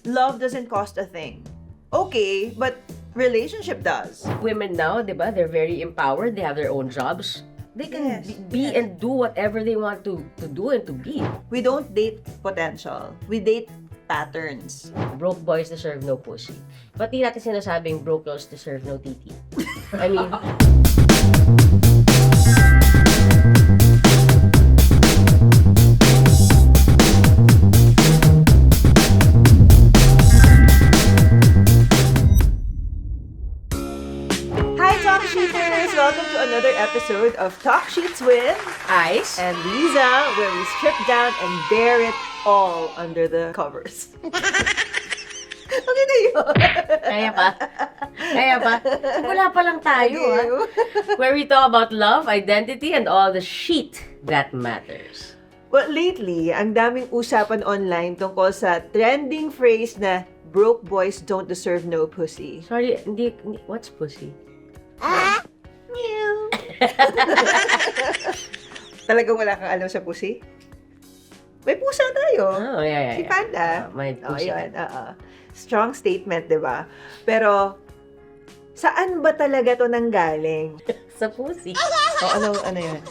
love doesn't cost a thing. Okay, but relationship does. Women now, di ba, they're very empowered. They have their own jobs. They can be and do whatever they want to do and to be. We don't date potential. We date patterns. Broke boys deserve no pussy. Ba't di natin sinasabing broke girls deserve no titi? I mean, Hi, Talk Sheeters! Welcome to another episode of Talk Sheets with Ice. and Liza, where we strip down and bear it all under the covers. Okay na yun. Kaya pa? Kaya pa? Wala pa lang tayo, ha? Where we talk about love, identity, and all the shit that matters. Well, lately, ang daming usapan online tungkol sa trending phrase na broke boys don't deserve no pussy. Sorry, hindi what's pussy? Meow. Talagang wala kang alam sa pussy? May pusa tayo. Oh, yeah. Si Panda. May pussy. Yun, strong statement, di ba? Pero, saan ba talaga to nanggaling? Sa pussy. Ano yun?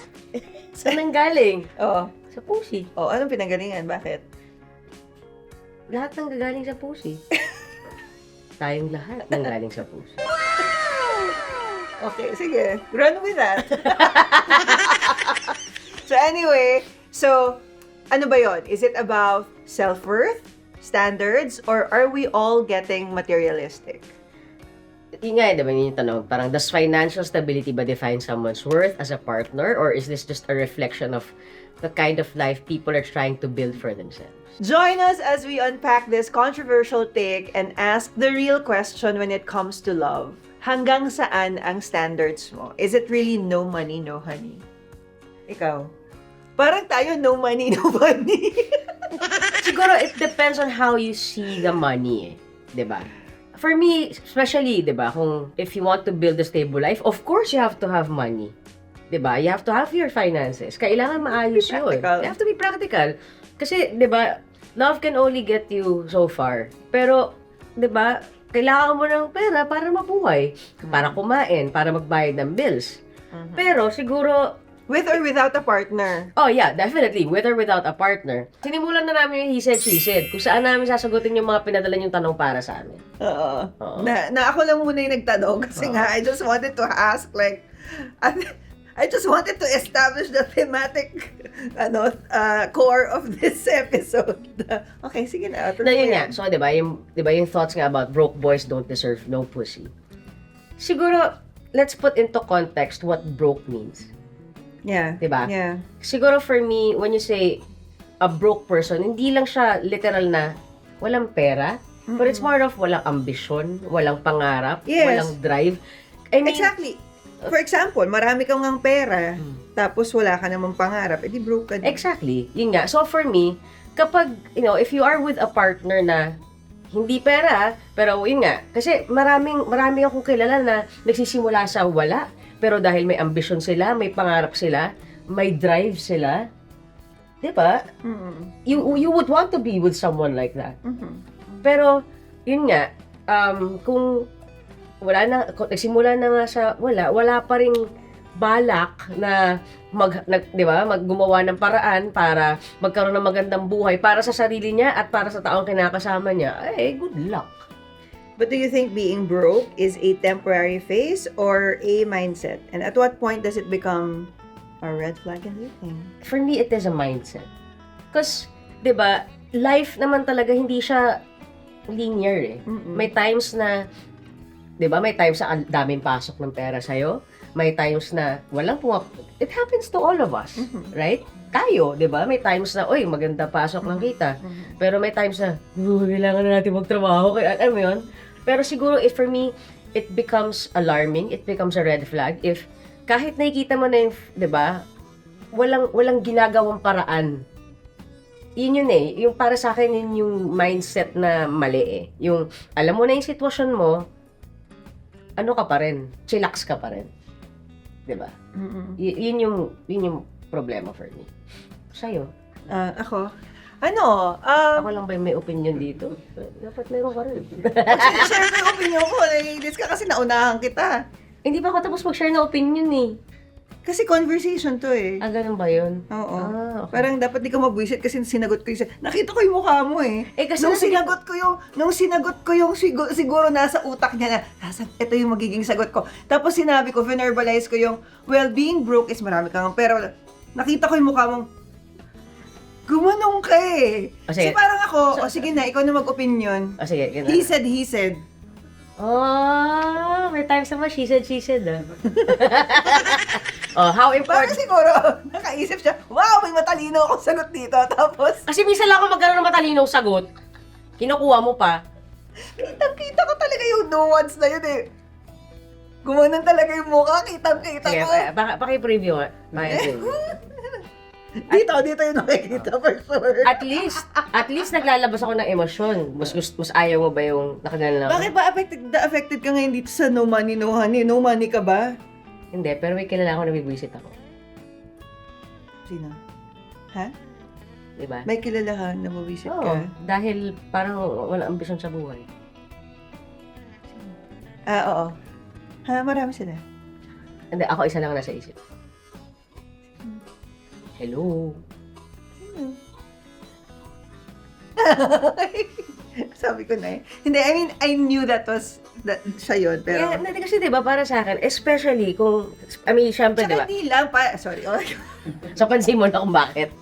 Saan nang galing? Oo. Sa pussy. Anong pinanggalingan? Bakit? Lahat nang gagaling sa pussy. Tayong lahat nang galing sa pussy. Okay, sige. Run with that. So anyway, ano ba yon? Is it about self-worth, standards, or are we all getting materialistic? Yun nga, diba yung tanong, parang does financial stability ba define someone's worth as a partner, or is this just a reflection of the kind of life people are trying to build for themselves? Join us as we unpack this controversial take and ask the real question when it comes to love. Hanggang saan ang standards mo? Is it really no money, no honey? Ikaw? Parang tayo no money, no money. Siguro, it depends on how you see the money, diba? For me, especially, diba, kung if you want to build a stable life, of course you have to have money. Diba? You have to have your finances. Kailangan maayos yun. Practical. You have to be practical. Kasi, diba, love can only get you so far. Pero, diba, kailangan mo ng pera para mabuhay. Para kumain, para magbayad ng bills. Pero, siguro, With or without a partner? oh yeah, definitely. With or without a partner. Sinimulan na namin yung he said, she said. Kung saan namin sasagutin yung mga pinadala yung tanong para sa amin. Oo. Oo. Na ako lang muna yung nagtanong kasi nga, I just wanted to ask, like, I just wanted to establish the thematic core of this episode. Okay, sige na. Na yun nga. So, di ba yung thoughts nga about broke boys don't deserve no pussy. Siguro, let's put into context what broke means. Yeah. Diba? Yeah. Siguro for me, when you say a broke person, hindi lang siya literal na walang pera, but it's more of walang ambisyon, walang pangarap, Yes. walang drive. I mean, Exactly. For example, marami kang ngang pera, tapos wala ka namang pangarap, edi broke ka din. exactly. Yun nga. So for me, kapag, if you are with a partner na hindi pera, pero yun nga, kasi marami akong kilala na nagsisimula sa wala, pero dahil may ambisyon sila, may pangarap sila, may drive sila, di ba? You would want to be with someone like that. Pero, yun nga, kung kung nagsimula na nga sa wala pa ring balak na gumawa ng paraan para magkaroon ng magandang buhay para sa sarili niya at para sa taong kinakasama niya, good luck. But do you think being broke is a temporary phase or a mindset? And at what point does it become a red flag in dating? For me, it is a mindset. Because, di ba, life naman talaga hindi siya linear eh. May times na, di ba, may times na ang daming pasok ng pera sa'yo. May times na walang it happens to all of us, right? Tayo, di ba? May times na, maganda pasok ng kita. Pero may times na, kailangan na natin magtrabaho. Kaya, alam mo yun? Pero siguro, for me, it becomes alarming, it becomes a red flag if kahit nakikita mo na yung, di ba, walang ginagawang paraan. Yun eh. Yung para sa akin, yun yung mindset na mali eh. Yung, alam mo na yung sitwasyon mo, ano ka pa rin? Chillax ka pa rin. Di ba? Yun yung problema for me. Sa'yo? Ako, Ako lang ba yung may opinion dito? Dapat meron ka rin. share ko yung opinion ko. Naiinis ka kasi naunahan kita. Hindi pa ako tapos mag-share ng opinion eh. Kasi conversation to eh. Ganun ba yun? Oo. Okay. Parang dapat di ka mabwisit kasi sinagot ko yung... Nakita ko yung mukha mo eh. Kasi nung sinagot ko yung siguro nasa utak niya na, ito yung magiging sagot ko. Tapos sinabi ko, verbalize ko yung, well, being broke is marami kang pero nakita ko yung mukha mong, gumanong ka eh. Sige. So parang ako, sige na, ikaw na mag-opinion. Sige, ganun. He said. May times naman, she said, how Parang important... siguro, nakaisip siya, wow, may matalino akong sagot dito. Tapos, Kasi minsan lang ako magkaroon ng matalinong sagot, kinukuha mo pa. kitang-kita ko talaga yung nuance na yun eh. Gumanon talaga yung mukha, kitang-kita Sige, ko. paki-preview nga. Dito yung nakikita for sure. At least naglalabas ako ng emosyon. Mas ayaw mo ba yung nakagalan lang? Bakit ba affected ka ngayon dito sa no money, no honey? No money ka ba? Hindi, pero may kilala ako na bibwisit ako. Sino? Ha? Diba? May kilala ka na mawisit Oo, ka? dahil parang wala ambisyon sa buhay. Oo. Ha, marami sila. Hindi, ako isa lang nasa isip. Hello? Sabi ko na eh. Hindi, I mean, I knew that siya yun, pero... Yeah, hindi kasi diba, para sa akin, especially kung, syempre diba, Tsaka hindi lang pa, sorry. so pansin mo na kung bakit.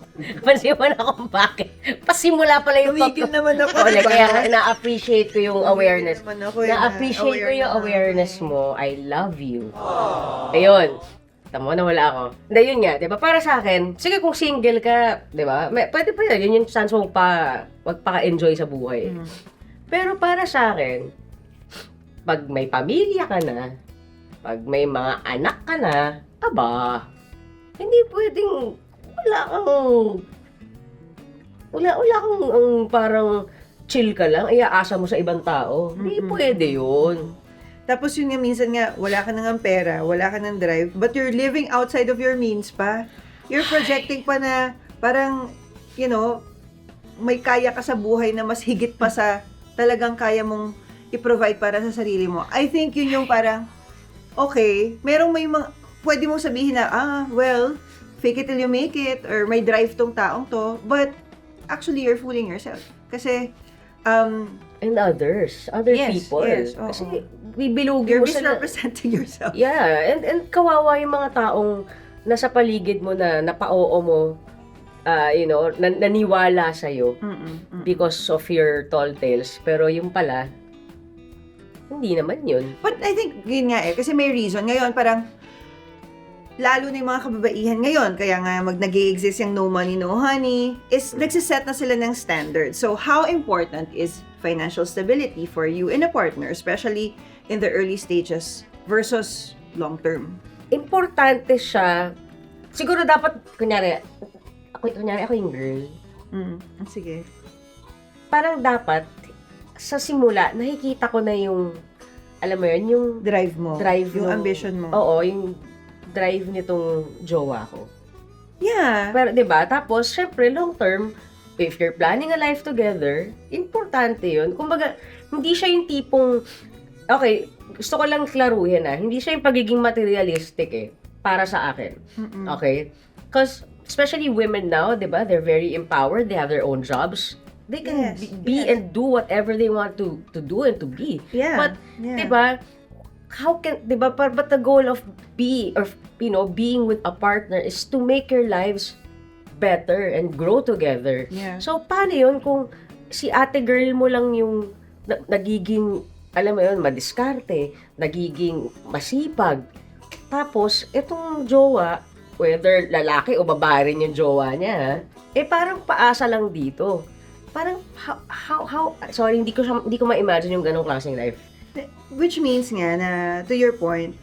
Pasimula pala yung Tumigil naman ako, Ole, diba? kaya nga, na-appreciate ko yung awareness. Naman ako, Na-appreciate ko yung awareness mo. I love you. Ayun. Tama, nawala ako. Hindi, yun nga, di ba? Para sa akin, sige kung single ka, di ba? Pwede pa yun. Yun yung chance mo magpaka-enjoy sa buhay. Pero para sa akin, pag may pamilya ka na, pag may mga anak ka na, aba, hindi pwedeng, wala kang parang chill ka lang, iaasa mo sa ibang tao. Hindi pwede yun. Tapos yun nga, minsan nga, wala ka nang pera, wala ka nang drive, but you're living outside of your means pa. You're projecting pa na parang, you know, may kaya ka sa buhay na mas higit pa sa talagang kaya mong i-provide para sa sarili mo. I think yun yung parang, okay, may mga, pwede mong sabihin na, well, fake it till you make it, or may drive tong taong to, but actually, you're fooling yourself. Kasi, And other people. Yes, Kasi bibilugin you're mo sila. misrepresenting yourself. Yeah, and kawawa yung mga taong nasa paligid mo na napao mo, naniwala sa'yo because of your tall tales. Pero yung pala, hindi naman yun. But I think, yun nga kasi may reason. Ngayon, parang, lalo na yung mga kababaihan ngayon, kaya nga nag-exist yung no money, no honey, is nagsiset na sila ng standards. So, how important is financial stability for you and a partner, especially in the early stages versus long term? Importante siya. Siguro dapat, kunyari ako yung girl. Sige. Parang dapat, sa simula, nakikita ko na yung, alam mo yun, yung Drive mo. Yung ambition mo. Oo, yung drive nitong jowa ko. Yeah. Pero, di ba? Tapos, syempre, long term, if you're planning a life together, importante yun. Kumbaga, hindi siya yung tipong, okay, gusto ko lang klaruhin hindi siya yung pagiging materialistic para sa akin. Okay? Because, especially women now, di ba? They're very empowered. They have their own jobs. They can be and do whatever they want to do and to be. Yeah. But, di ba, but the goal of being with a partner is to make your lives better and grow together. Yeah. So, paano yun kung si ate girl mo lang yung nagiging, alam mo yun, madiskarte, nagiging masipag. Tapos, itong jowa, whether lalaki o babae rin yung jowa niya, parang paasa lang dito. Parang, sorry, hindi ko ma-imagine yung ganong klaseng life. Which means nga na, to your point,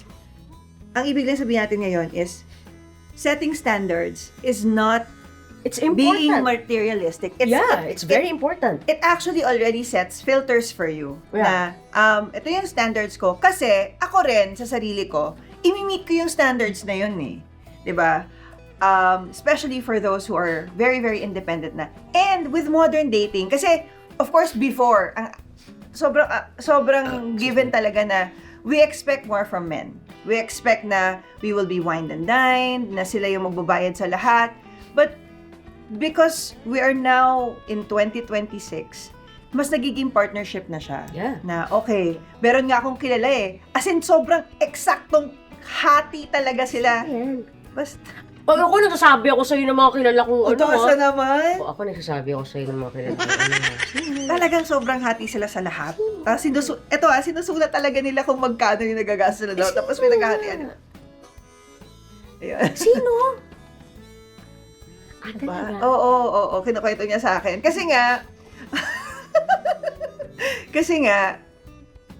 ang ibig lang sabihin natin ngayon is, setting standards is not It's important. being materialistic. It's very important. It actually already sets filters for you. Yeah. Na, ito yung standards ko. Kasi, ako rin, sa sarili ko, imi-meet ko yung standards na yun . 'Di ba? especially for those who are very, very independent na. And with modern dating, kasi, of course, before, sobrang given talaga na we expect more from men. We expect na we will be wined and dined, na sila yung magbabayad sa lahat. But because we are now in 2026, mas nagiging partnership na siya. Yeah. Na, okay, meron nga akong kilala eh. As in, sobrang eksaktong hati talaga sila. Ayan. Basta, Pag ako nagsasabi ako sa'yo ng mga kilala kong asa naman. Ako nagsasabi ako sa'yo ng mga kilala kong Talagang sobrang hati sila sa lahat. Tapos sinusulat talaga nila kung magkano yung nagagastos nila. Tapos may naghahatian. Ayun. Sino? Diba? Oo, kinukwento niya sa akin. Kasi nga,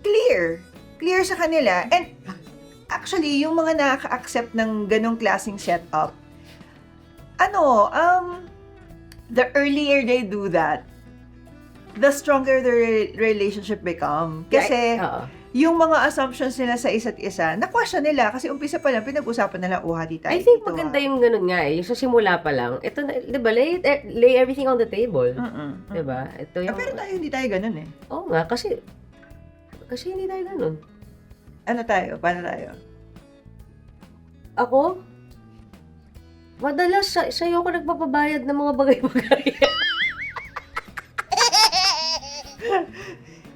clear sa kanila. And actually, yung mga nakaka-accept ng ganong klaseng setup, the earlier they do that, the stronger the relationship become. Kasi, yung mga assumptions nila sa isa't isa, na-question nila. Kasi umpisa pa lang, pinag-usapan nila, di tayo I think dito, maganda yung ganun nga eh. Yung sa simula pa lang, ito na, di ba, lay everything on the table. Di ba? Ito yung... Pero hindi tayo ganun eh. Oo nga, kasi hindi tayo ganun. Ano tayo? Paano tayo? Ako? Madalas, sa'yo ako nagpapabayad ng mga bagay-bagay.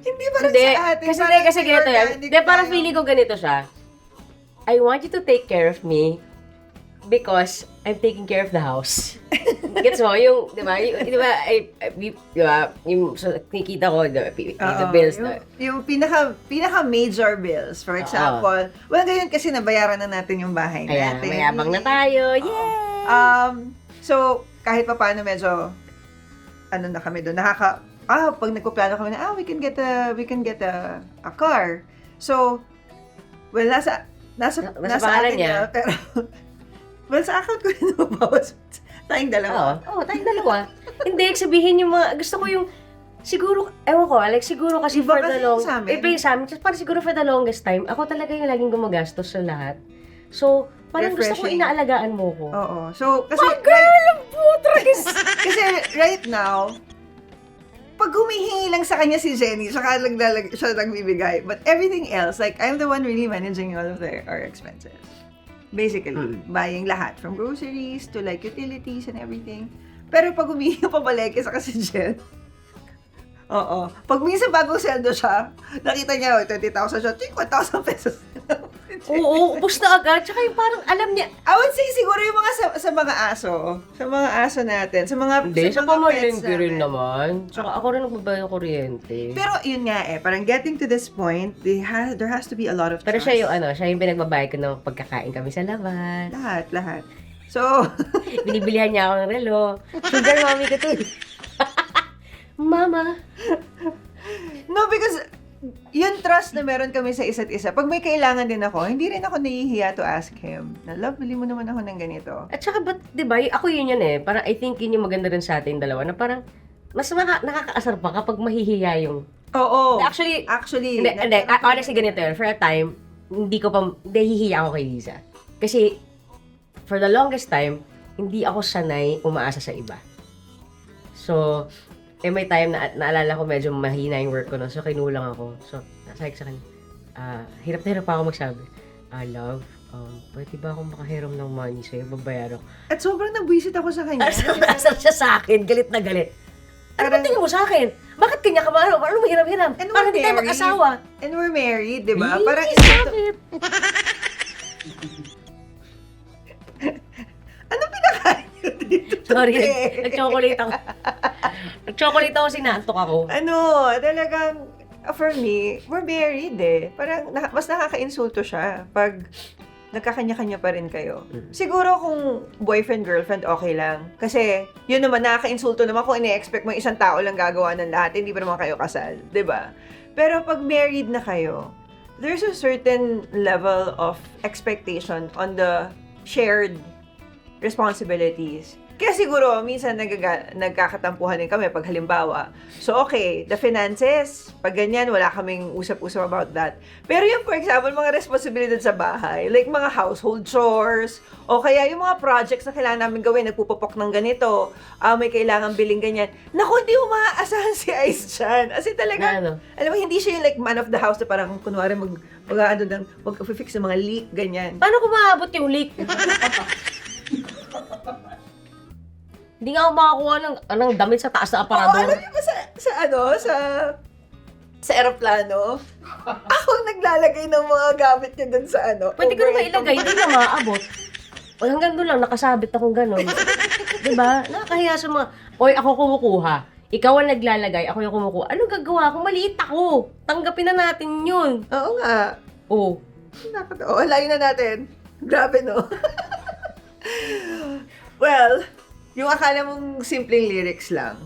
Hindi ba rin Hindi, sa atin? kasi ganito yan. Hindi, parang feeling ko ganito siya. I want you to take care of me because I'm taking care of the house. Gets mo? Yung, di ba, yung so, nakikita ko, the bills. Yung pinaka-major bills, for example. Well, ngayon kasi nabayaran na natin yung bahay Ayan, natin. mayabang na tayo. Yay! So, kahit pa paano medyo, na kami doon, pag nagpaplano kami na, we can get a car. So, well, nasa pangalan niya. Pero, well, sa account ko rin mabawas. Tayong dalawa. Oo, tayong dalawa. Hindi, sabihin yung mga, gusto ko yung, siguro, ewan ko, like, siguro kasi Iba for kasi the long, sa amin. iba yung sa amin, parang siguro for the longest time, ako talaga yung laging gumagastos sa lahat. So, parang gusto ko Refreshing. inaalagaan mo ko. Oo. So, kasi, kasi right now, pag humihingi lang sa kanya si Jenny, siya lang bibigay. But everything else, like, I'm the one really managing all of our expenses. Basically, buying lahat. From groceries to like utilities and everything. Pero pag humihingi pa baleke sa kasi Jen, pag minsan bagong sweldo siya, nakita niya, 20,000 siya, 1,000 pesos. Oo, ubos na agad. Tsaka yung parang alam niya. I would say siguro yung mga sa mga aso. Sa mga aso natin. Sa mga Hindi, sa mga pets pamalengke rin natin. naman. Tsaka ako rin nagbabayad ng kuryente. Pero yun nga parang getting to this point, there has to be a lot of Pero trust. siya yung pinagbabayad ko ng pagkakain kami sa labas. Lahat. So, Binibilihan niya ako ng relo. Sugar mommy ko to. Mama. no, because yung trust na meron kami sa isa't isa, pag may kailangan din ako, hindi rin ako nahihiya to ask him, na love, bili mo naman ako ng ganito. At saka ba't, di ba, ako yun eh. Parang I think yun yung maganda rin sa ating dalawa na parang mas nakakaasar pa kapag mahihiya yung... Oo. Actually, Hindi. honestly ganito yun. For a time, nahihiya ako kay Liza. Kasi, for the longest time, hindi ako sanay umaasa sa iba. So, may time na naalala ko medyo mahina yung work ko no? So kinulang ako. So nasabi ko sa kanya, hirap na hirap pa ako magsabi, love, pwede ba akong makahiram ng money sa'yo, babayaran ko. At sobrang nabwisit ako sa kanya. Asar siya sa akin, galit na galit. Ano ba tingin mo sa akin? Bakit kanya ka maano? Ano mo hiram-hiram? Parang hindi tayo mag-asawa. And we're married, di ba? Really? Parang Bakit? ano pinakain nyo dito? Sorry, nag-chocolate ako. Nag-chocolate ako, sinantok ako. Talagang, for me, we're married Parang mas nakaka-insulto siya pag nagkakanya-kanya pa rin kayo. Siguro kung boyfriend-girlfriend, okay lang. Kasi, yun naman, nakaka-insulto naman kung ini-expect mo isang tao lang gagawa ng lahat, hindi pa naman kayo kasal. 'Di ba? Pero pag married na kayo, there's a certain level of expectation on the shared responsibilities Kaya siguro, minsan nagkakatampuhan din kami pag halimbawa. So, okay, the finances, pag ganyan, wala kaming usap-usap about that. Pero yung, for example, mga responsibilidad sa bahay, like mga household chores, o kaya yung mga projects na kailangan namin gawin, nagpupupok ng ganito, may kailangan biling ganyan. Naku, hindi mo maaasahan si Ice dyan. As in talaga, Ano? alam mo, hindi siya yung like man of the house na parang, kunwari, mag-fix ng mga leak, ganyan. Paano ko maabot yung leak? Hindi nga ako makakuha ng damit sa taas na Oo, alam aparador. niyo ba sa eroplano? Ako ang naglalagay ng mga gamit niya dun sa Pwede ko naman overhead ilagay, hindi na maaabot. O hanggang doon lang, nakasabit akong gano'n. Diba? Nakakahiya sa mga, oy, ako kumukuha. Ikaw ang naglalagay, ako yung kumukuha. Anong gagawa ko? Maliit ako. Tanggapin na natin yun. Oo nga. Oh. Oo, layo na natin. Grabe, no? Well, yung akala mong simpleng lyrics lang,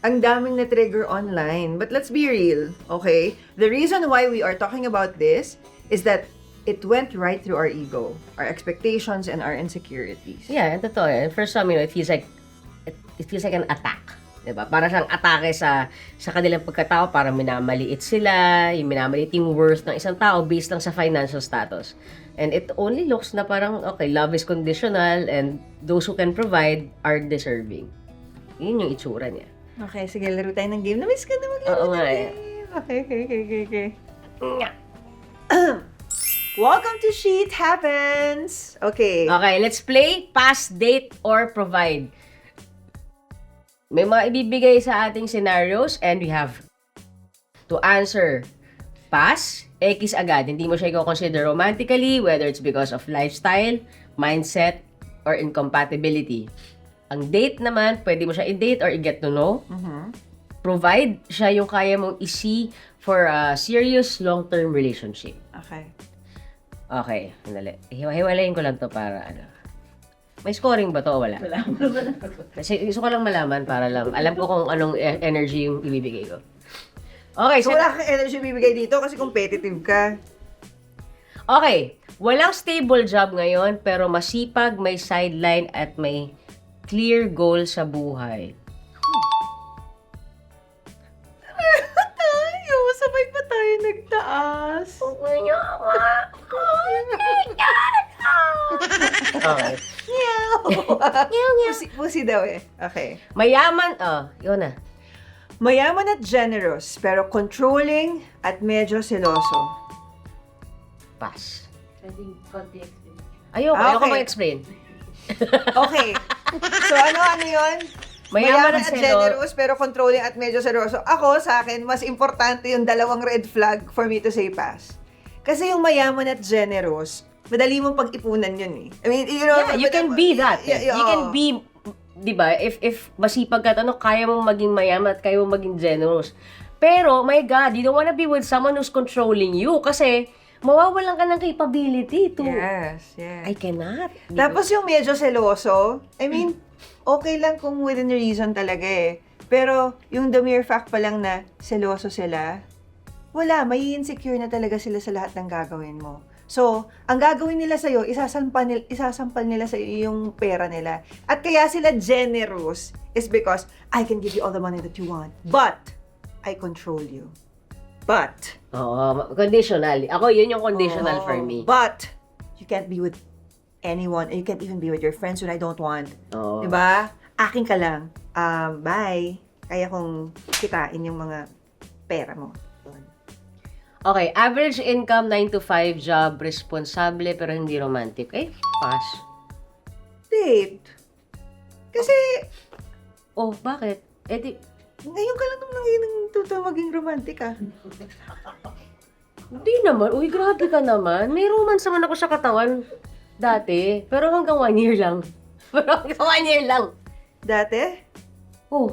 ang daming na-trigger online. But let's be real, okay? The reason why we are talking about this is that it went right through our ego, our expectations, and our insecurities. Yeah, totoo yan. For some, it feels like an attack. Diba? Para siyang atake sa kanilang pagkatao, para minamaliit sila, yung minamaliit yung worth ng isang tao based lang sa financial status. And it only looks na parang, okay, love is conditional and those who can provide are deserving. Yun yung itsura niya. Okay, sige, laro tayo ng game. Na-miss ka na maglaro Oo ng nga eh. game. Okay. Welcome to Sheet Happens! Okay. Okay, let's play pass, date, or provide. May mga ibibigay sa ating scenarios and we have to answer pass, X agad. Hindi mo siya i-consider romantically, whether it's because of lifestyle, mindset, or incompatibility. Ang date naman, pwede mo siya i-date or i-get to know. Provide, siya yung kaya mong i-see for a serious long-term relationship. Okay. Okay, sandali. Hiwalayin ko lang to para ano. May scoring ba to o wala? Wala. Kasi gusto ko lang malaman para lang alam ko kung anong energy yung ibibigay ko. Okay, So, wala kang energy bibigay dito kasi competitive ka. Okay, walang stable job ngayon pero masipag, may sideline at may clear goal sa buhay. Tayo, sabay pa tayo nagtaas. Okay. Meow. Pusi daw eh. Okay. Mayaman, yun na. Mayaman at generous, pero controlling at medyo seloso. Pass. Pwedeng konti explain. Ayoko Okay. ma-explain. Okay. So, ano yun? Mayaman at generous, pero controlling at medyo seloso. Ako, sa akin, mas importante yung dalawang red flag for me to say pass. Kasi yung mayaman at generous, madali mong pag-ipunan yun eh. I mean, you know, Yeah, you can be that. Yeah, You can be, di ba, if masipag ka, kaya mong maging mayaman at kaya mong maging generous. Pero, my God, you don't wanna be with someone who's controlling you kasi mawawalan ka ng capability to, Yes. I cannot. Di ba? Tapos yung medyo seloso, I mean, okay lang kung within reason talaga eh. Pero yung the mere fact pa lang na seloso sila, wala, may insecure na talaga sila sa lahat ng gagawin mo. So, ang gagawin nila sa'yo, isasampal nila sa'yo yung pera nila. At kaya sila generous is because, I can give you all the money that you want, but I control you. But, Oo, conditional. Ako, yun yung conditional for Oh, me. But, you can't be with anyone, you can't even be with your friends when I don't want. Oo. Diba? Akin ka lang. Bye. Kaya kong kitain yung mga pera mo. Okay, average income, 9 to 5 job, responsable pero hindi romantic. Pass. Date. Kasi, Oh, bakit? ngayon ka lang nung maging romantic ah. Hindi naman. Uy, grabe ka naman. May romance naman ako sa katawan dati. Pero hanggang 1 year lang. Pero hanggang 1 year lang. Dati? Oh,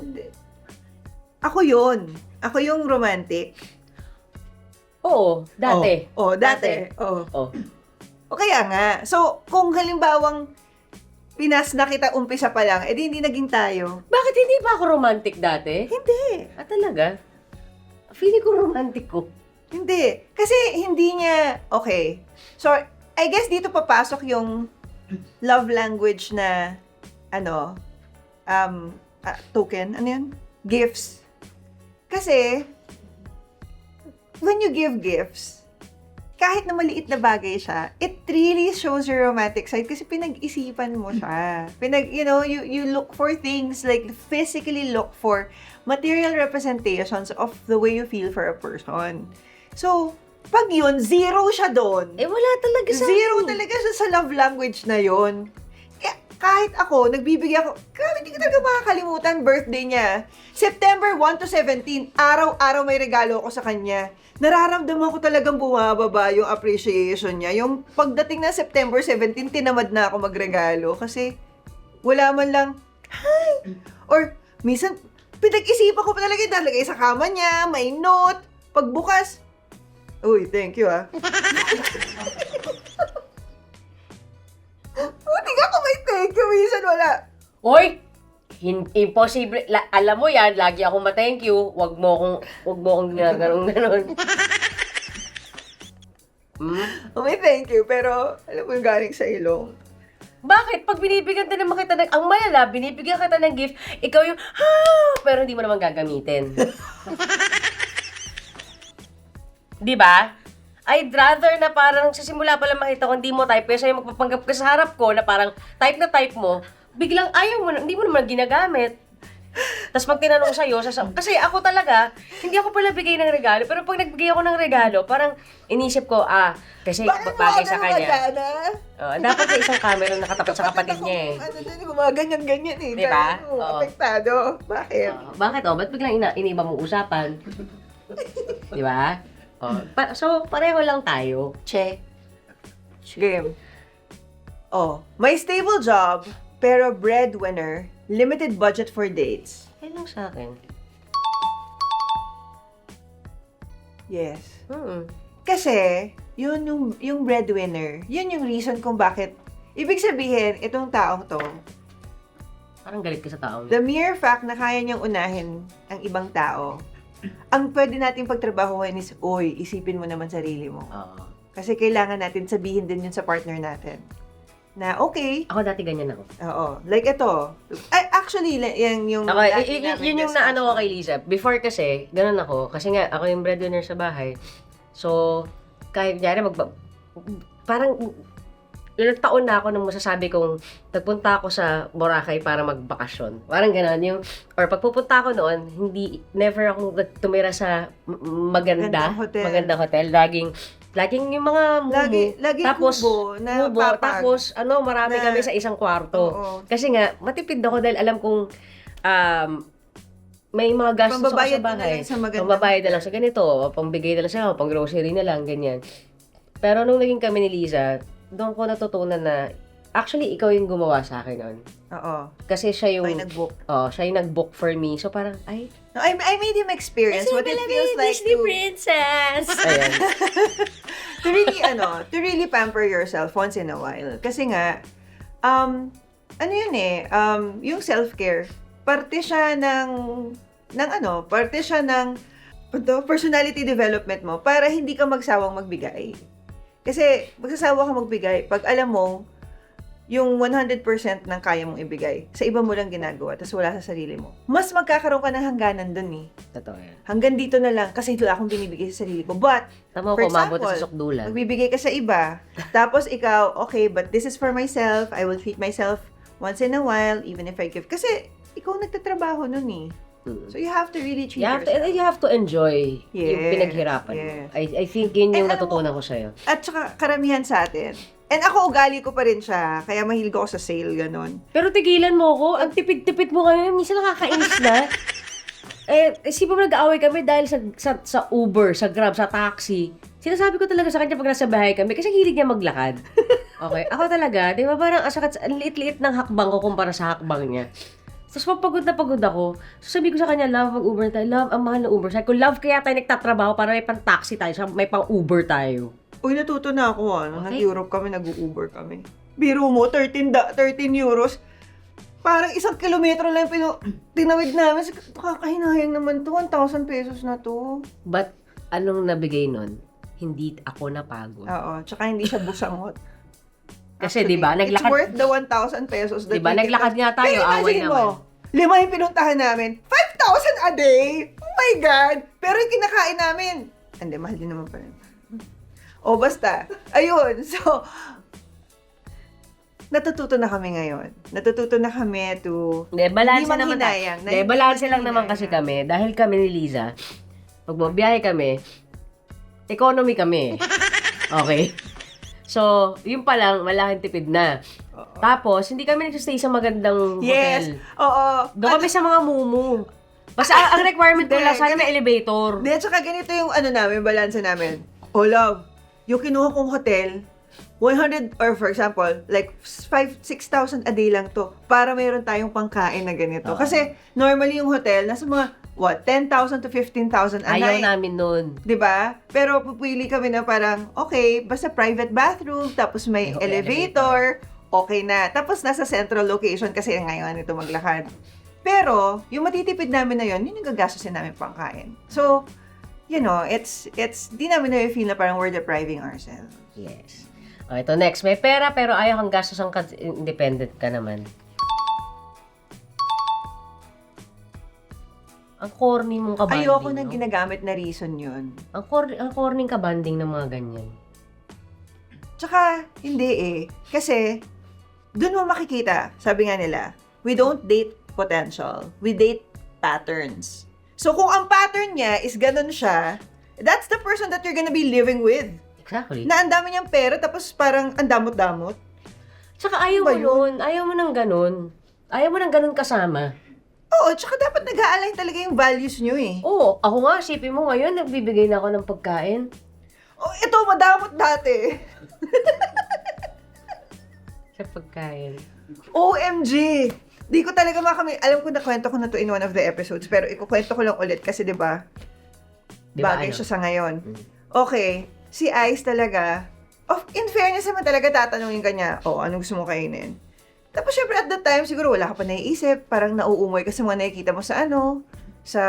Ako yun. Ako yung romantic. oo. Dati. Oh, dati. Oh. Oh. O kaya nga. So, kung halimbawang pinas na kita umpisa pa lang, edi hindi naging tayo. Bakit hindi pa ako romantic dati? Hindi. Talaga? Feeling ko romantic ko. Hindi. Kasi hindi niya, okay. So, I guess dito papasok yung love language na, token, ano yun? Gifts. Kasi, when you give gifts, kahit na maliit na bagay siya, it really shows your romantic side kasi pinag-isipan mo siya. You look for things, like physically look for material representations of the way you feel for a person. So, pag yun, zero siya doon. Wala talaga sa Zero akin. talaga siya sa love language na yon. Kahit ako, nagbibigay ako, grabe, hindi ko talaga makakalimutan, birthday niya. September 1 to 17, araw-araw may regalo ako sa kanya. Nararamdaman ko talagang bumababa yung appreciation niya. Yung pagdating na September 17, tinamad na ako magregalo kasi wala man lang, hi! Or, minsan, pinag-isipan ko pa talaga yung nalagay sa kama niya, may note, pagbukas, uy, thank you Buti nga kung may thank you, minsan wala. Oy! Imposible. Alam mo yan, lagi ako ma-thank you. Wag mo akong gano'n. May thank you, pero alam mo yung galing sa ilong. Bakit? Pag binibigyan din naman kita ang malala, binibigyan kita ng gift, ikaw yung, pero hindi mo naman gagamitin. Di ba? I'd rather na parang sa simula pa lang makita ko hindi mo type, kaya sa'yo magpapanggap ka sa harap ko na parang type na type mo, biglang ayaw mo, hindi mo naman ginagamit. Tapos pag tinanong sa'yo, kasi ako talaga, hindi ako pala bigay ng regalo, pero pag nagbigay ako ng regalo, parang inisip ko, kasi bagay sa kanya. Dapat sa isang camera nakatapat sa kapatid niya eh. Gumaganyan-ganyan eh. Diba? Apektado. Bakit? Bakit ba't biglang iniba mo usapan? Diba? So, pareho lang tayo. Che. Game. May stable job, pero breadwinner, limited budget for dates. Yan lang sa akin. Yes. Kasi, yun yung breadwinner, yun yung reason kung bakit, ibig sabihin, itong taong to, Parang galit ka sa tao. the mere fact na kaya niyang unahin ang ibang tao, ang pwede nating pagtrabahuhan is, isipin mo naman sarili mo. Kasi kailangan natin sabihin din yun sa partner natin. Na okay. Ako dati ganyan ako. Oo. Like ito. Actually, yung... Yun yung naano ko kay Lisa. Before kasi, ganun ako. Kasi nga, ako yung breadwinner sa bahay. So, kahit nyari parang ilang taon na ako nang masasabi kong nagpunta ako sa Boracay para magbakasyon. Parang gano'n. Or pagpupunta ako noon, never ako tumira sa magandang hotel. Laging yung mga mumu. Lagi tapos, kubo na kubo, papag. tapos marami kami sa isang kwarto. Oo. Kasi nga, matipid ako dahil alam kong may mga gastos ako sa bahay. Pambabayad na lang sa ganito, pambigay na lang sa pang grocery na lang, ganyan. Pero nung naging kami ni Liza, doon ko natutunan na actually ikaw yung gumawa sa akin noon. Oo. Kasi siya yung nag-book. Siya yung nag-book for me. So parang No, I made him experience what it feels like Disney to princess. Ayan. to really pamper yourself once in a while. Kasi nga ano yun yung self-care, parte siya ng personality development mo para hindi ka magsawang magbigay. Kasi magsasawa ka magbigay pag alam mo yung 100% ng kaya mong ibigay, sa iba mo lang ginagawa, tapos wala sa sarili mo. Mas magkakaroon ka ng hangganan dun eh. Totoo yan. Hanggang dito na lang, kasi wala akong binibigay sa sarili ko. But, Tama for ko, umabot example, sa sukdulan. magbibigay ka sa iba, tapos ikaw, okay, but this is for myself, I will treat myself once in a while, even if I give. Kasi, ikaw nagtatrabaho nun eh. So, you have to really treat yourself. You have to enjoy yung Yes, pinaghirapan mo. yes. I think yun yung And natutunan ko sa'yo. At saka, karamihan sa atin. And ako, ugali ko pa rin siya. Kaya mahilig ako sa sale, ganon. Pero tigilan mo ako. Ang tipid-tipid mo kayo. Minsan nakakainis na. Isipin mo nag-aaway kami dahil sa Uber, sa Grab, sa taxi. Sinasabi ko talaga sa kanya pag nasa bahay kami kasi hilig niya maglakad. Okay? Ako talaga, di ba parang ang liit-liit ng hakbang ko kumpara sa hakbang niya. Tapos pagod na pagod ako, sabi ko sa kanya, love, mag-Uber tayo. Love, ang mahal na Uber. Sabi ko, love, kaya tayo nagtatrabaho para may pang-taxi tayo, may pang-Uber tayo. Uy, natuto na ako, Okay. Nag-Europe kami, nag-Uber kami. Biro mo, 13 euros. Parang 1 kilometro lang tinawid namin. Kakahinayang naman to, 1,000 pesos na to. But, anong nabigay nun? Hindi ako napagod. Oo, tsaka hindi siya busangot. Kasi, di ba, naglakad. It's worth the 1,000 pesos. Di ba, naglakad nga tayo, Pero away imagine mo, naman. 5 yung pinuntahan namin. 5,000 a day! Oh my God! Pero yung kinakain namin, hindi, mahal din naman pala. O basta, ayun. So, natututo na kami ngayon. Natututo na kami to Hindi, balanse hindi naman manghinayang. Hindi, balanse lang naman kasi kami. Dahil kami ni Liza, pag mabiyahe kami, economy kami. Okay? So, yun pa lang, malaking tipid na. Tapos, hindi kami nagsistay sa magandang Yes. hotel. Oo. Doon kami sa mga mumu. Basta ang requirement ko Hindi, lang, sana may elevator. Hindi, tsaka ganito yung namin, balanse namin. Oh, love, yung kinuha kong hotel, 100, or for example, like 6,000 a day lang to para mayroon tayong pangkain na ganito. Kasi normally yung hotel, nasa mga, 10,000 to 15,000 a Ayaw night. namin nun. 'Di ba? Pero pupili kami na parang, okay, basta private bathroom, tapos may elevator, okay na. Tapos nasa central location kasi ngayon ito maglakad. Pero, yung matitipid namin na yun yung gagastusin namin pangkain. So, you know, it's di namin na-feel na parang we're depriving ourselves. Yes. O, ito next. May pera pero ayaw kang gastos ang independent ka naman. Ang corny mong kabanding. Ayoko nang ginagamit na reason yun. Ang corny kabanding ng mga ganyan. Tsaka, hindi eh. Kasi, dun mo makikita, sabi nga nila, we don't date potential. We date patterns. So, kung ang pattern niya is ganun siya, that's the person that you're gonna be living with. Exactly. Na ang dami niyang pera, tapos parang ang damot-damot. Tsaka ayaw mo Ano ba yun? nun. Ayaw mo ng ganun. Ayaw mo ng ganun kasama. Oo, tsaka dapat nag-a-align talaga yung values niyo eh. Oo, ako nga, sipin mo ngayon, nagbibigay na ako ng pagkain. Oh, ito, madamot dati. Sa pagkain. OMG! Di ko talaga alam ko na kwento ko na to in one of the episodes, pero ikukwento ko lang ulit kasi 'di ba? Bagay siya sa ngayon. Okay, si Ice talaga, in fairness naman talaga tatanungin ka niya, anong gusto mo kainin? Tapos syempre at that time, siguro wala ka pa naiisip, parang nauumoy kasi mga nakikita mo sa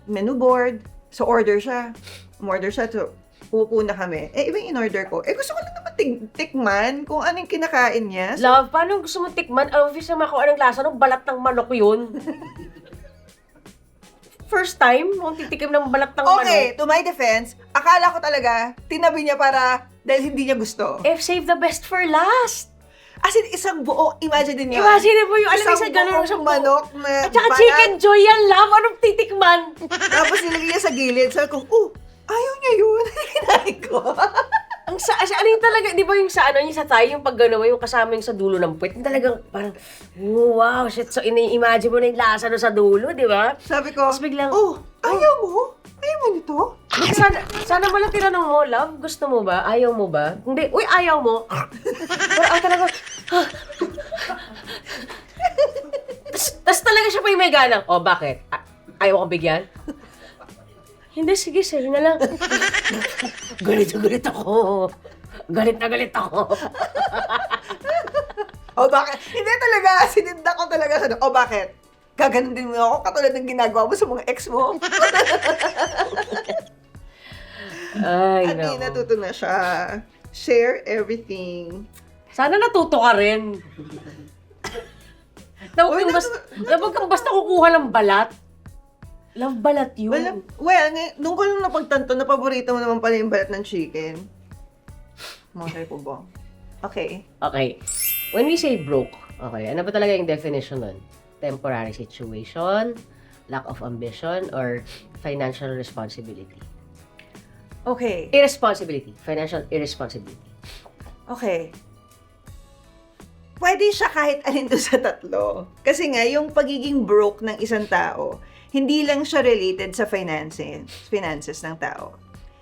menu board, so order siya. Umorder siya, so uupo na kami. Iba yung in-order ko. Gusto ko lang naman tikman kung anong kinakain niya. So, Love, paano gusto mo tikman? Obvious naman kung anong lasa ng balat ng manok yun. First time, kung titikim ng balat ng okay, manok. to my defense, akala ko talaga, tinabi niya dahil hindi niya gusto. Save the best for last. As in, isang buo, imagine din yun. Imagine mo yung, alam mo, Isang sa ganun, buong isang manok na At saka balat. chicken joy yan, love. Anong titikman? Tapos nilagay niya sa gilid. Sabi ko, ayaw niya yun. Kinain ko. Ano yung talaga, di ba yung sa yung sa tayo, yung pag gano'n mo, yung kasama yung sa dulo ng puwet, yung talagang parang, wow, shit, so ini-imagine mo na yung lasa no sa dulo, di ba? Sabi ko, Tapos biglang, ayaw mo? Ayaw mo nito? sana mo lang tinanong mo, love, gusto mo ba? Ayaw mo ba? Hindi, uy, ayaw mo. Pero talaga, tas talaga siya pa yung may ganang, bakit? Ayaw kong bigyan? Hindi, sige, sa'yo na lang. Galit ako. Galit na galit ako. Bakit? Hindi talaga, sininda ko talaga. Bakit? Gaganon din mo ako katulad ng ginagawa mo sa mga ex mo. Ay, At di natuto na siya. Share everything. Sana natuto ka rin. Huwag kang basta kukuha ng balat. Love balat yun. Nung ko lang napagtanto na paborito mo naman pala yung balat ng chicken. Mga po ba? Okay. Okay. When we say broke, ano ba talaga yung definition nun? Temporary situation, lack of ambition, or financial responsibility? Okay. Irresponsibility. Financial irresponsibility. Okay. Pwede siya kahit alin doon sa tatlo. Kasi nga, yung pagiging broke ng isang tao, hindi lang siya related sa finances ng tao.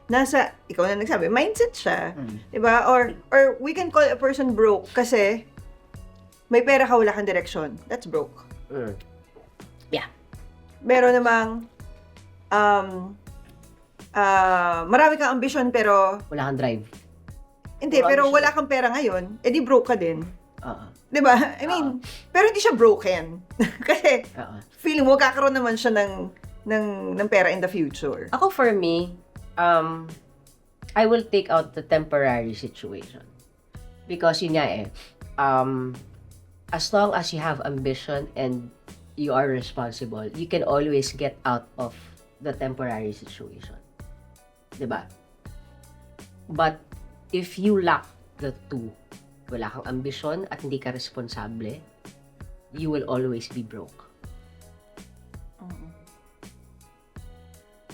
Ikaw na nagsabi, mindset siya. Diba? Or we can call a person broke kasi may pera ka, wala kang direksyon. That's broke. Yeah. Meron namang marami kang ambisyon pero Wala kang drive. hindi, pero wala kang pera ngayon, di broke ka din. Diba? I mean, pero hindi siya broken. Kasi feeling mo kakaroon naman siya ng pera in the future. Ako, for me, I will take out the temporary situation. Because yun nga as long as you have ambition and you are responsible, you can always get out of the temporary situation. Diba? But if you lack the two, wala kang ambisyon at hindi ka responsable, you will always be broke.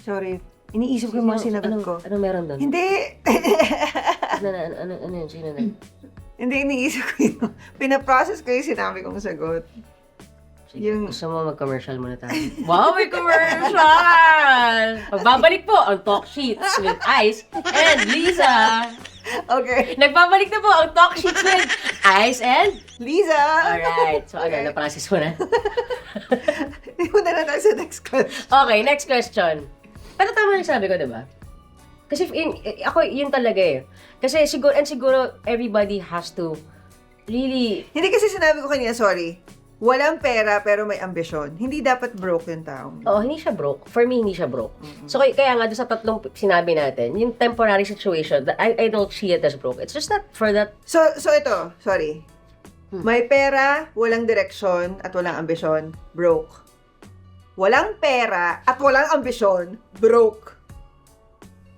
Sorry, iniisip ko yung mga sinagot ko. Ano meron doon? Hindi! Ano yun? Sino na? Hindi, iniisip ko yun. Pinaprocess ko yung sinabi kong sagot. Sige, Yung- gusto mo mag-commercial muna tayo? Wow, may commercial! Pagbabalik po ang Talk Sheets with Ice and Liza. Okay. Nagbabalik na po ang Talk Sheets with Ice and... Lisa! Alright. So, Okay. na-process mo na? Muna na tayo sa next question. Okay, next question. Pero tama yung sabi ko, diba? Kasi ako, yun talaga eh. Kasi siguro everybody has to really... Hindi kasi sinabi ko kanina, sorry. Walang pera pero may ambisyon. Hindi dapat broke yung tao. Oo, hindi siya broke. For me, hindi siya broke. So, kaya nga, doon sa tatlong sinabi natin, yung temporary situation, I don't see it as broke. It's just that for that... So ito, sorry. May pera, walang direksyon, at walang ambisyon, broke. Walang pera, at walang ambisyon, broke.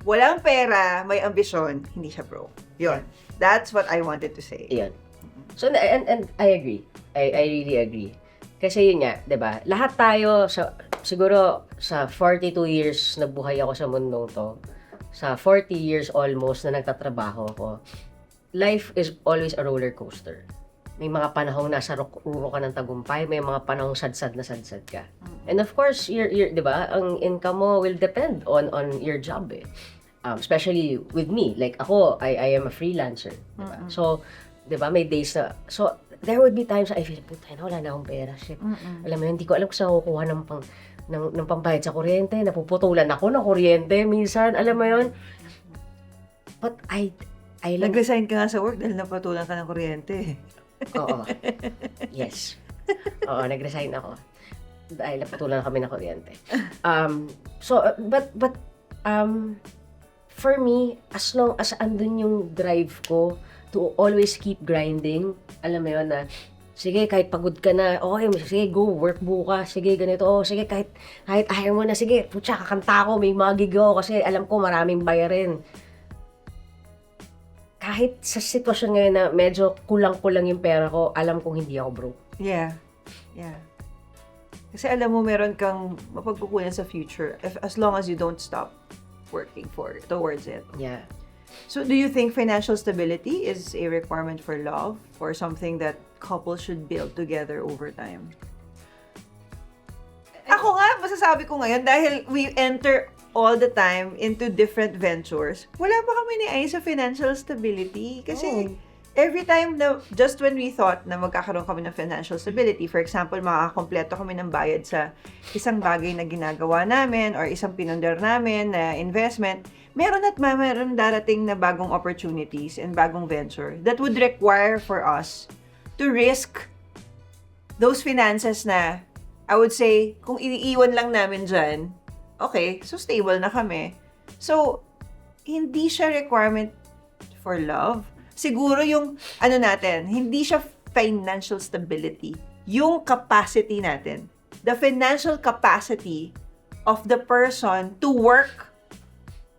Walang pera, may ambisyon, hindi siya broke. Yun. That's what I wanted to say. Yun. So, and I agree. I really agree. Kasi yun nga, 'di ba? Lahat tayo siguro sa 42 years na buhay ako sa mundong to, sa 40 years almost na nagtatrabaho ako, life is always a roller coaster. May mga panahong nasa ruro ka ng tagumpay, may mga panahong sadsad na sadsad ka. And of course, 'di ba? Ang income mo will depend on your job eh. Especially with me, like ako, I am a freelancer, 'di ba? So, 'di ba, may days na there would be times I feel, puta na, wala na akong pera. Shit. Alam mo yun, hindi ko alam kung saan kukuha ng pambayad sa kuryente. Napuputulan ako ng kuryente minsan. Alam mo yun? But I love... Nag-resign ka nga sa work dahil napatulan ka ng kuryente. Oo. Yes. Oo, nag-resign ako. Dahil naputulan kami ng kuryente. But for me, as long as andun yung drive ko to always keep grinding, alam mo yun na, sige, kahit pagod ka na, okay, sige, go, work bukas, sige, ganito, sige, kahit ayaw mo na, sige, putya, kakanta ako, may mga gig ako, kasi alam ko, maraming bayarin. Kahit sa sitwasyon ngayon na medyo kulang-kulang yung pera ko, alam kong hindi ako broke. Yeah. Yeah. Kasi alam mo, meron kang mapagkukunan sa future as long as you don't stop working towards it. Yeah. So, do you think financial stability is a requirement for love or something that couples should build together over time? Ako nga, masasabi ko ngayon, dahil we enter all the time into different ventures, wala pa kami ni Ay sa financial stability. Kasi every time na, just when we thought na magkakaroon kami ng financial stability, for example, makakakompleto kami ng bayad sa isang bagay na ginagawa namin or isang pinundar namin na investment, meron darating na bagong opportunities and bagong venture that would require for us to risk those finances na, I would say, kung iniiwan lang namin dyan, okay, so stable na kami. So, hindi siya requirement for love. Siguro yung, natin, hindi siya financial stability. Yung capacity natin. The financial capacity of the person to work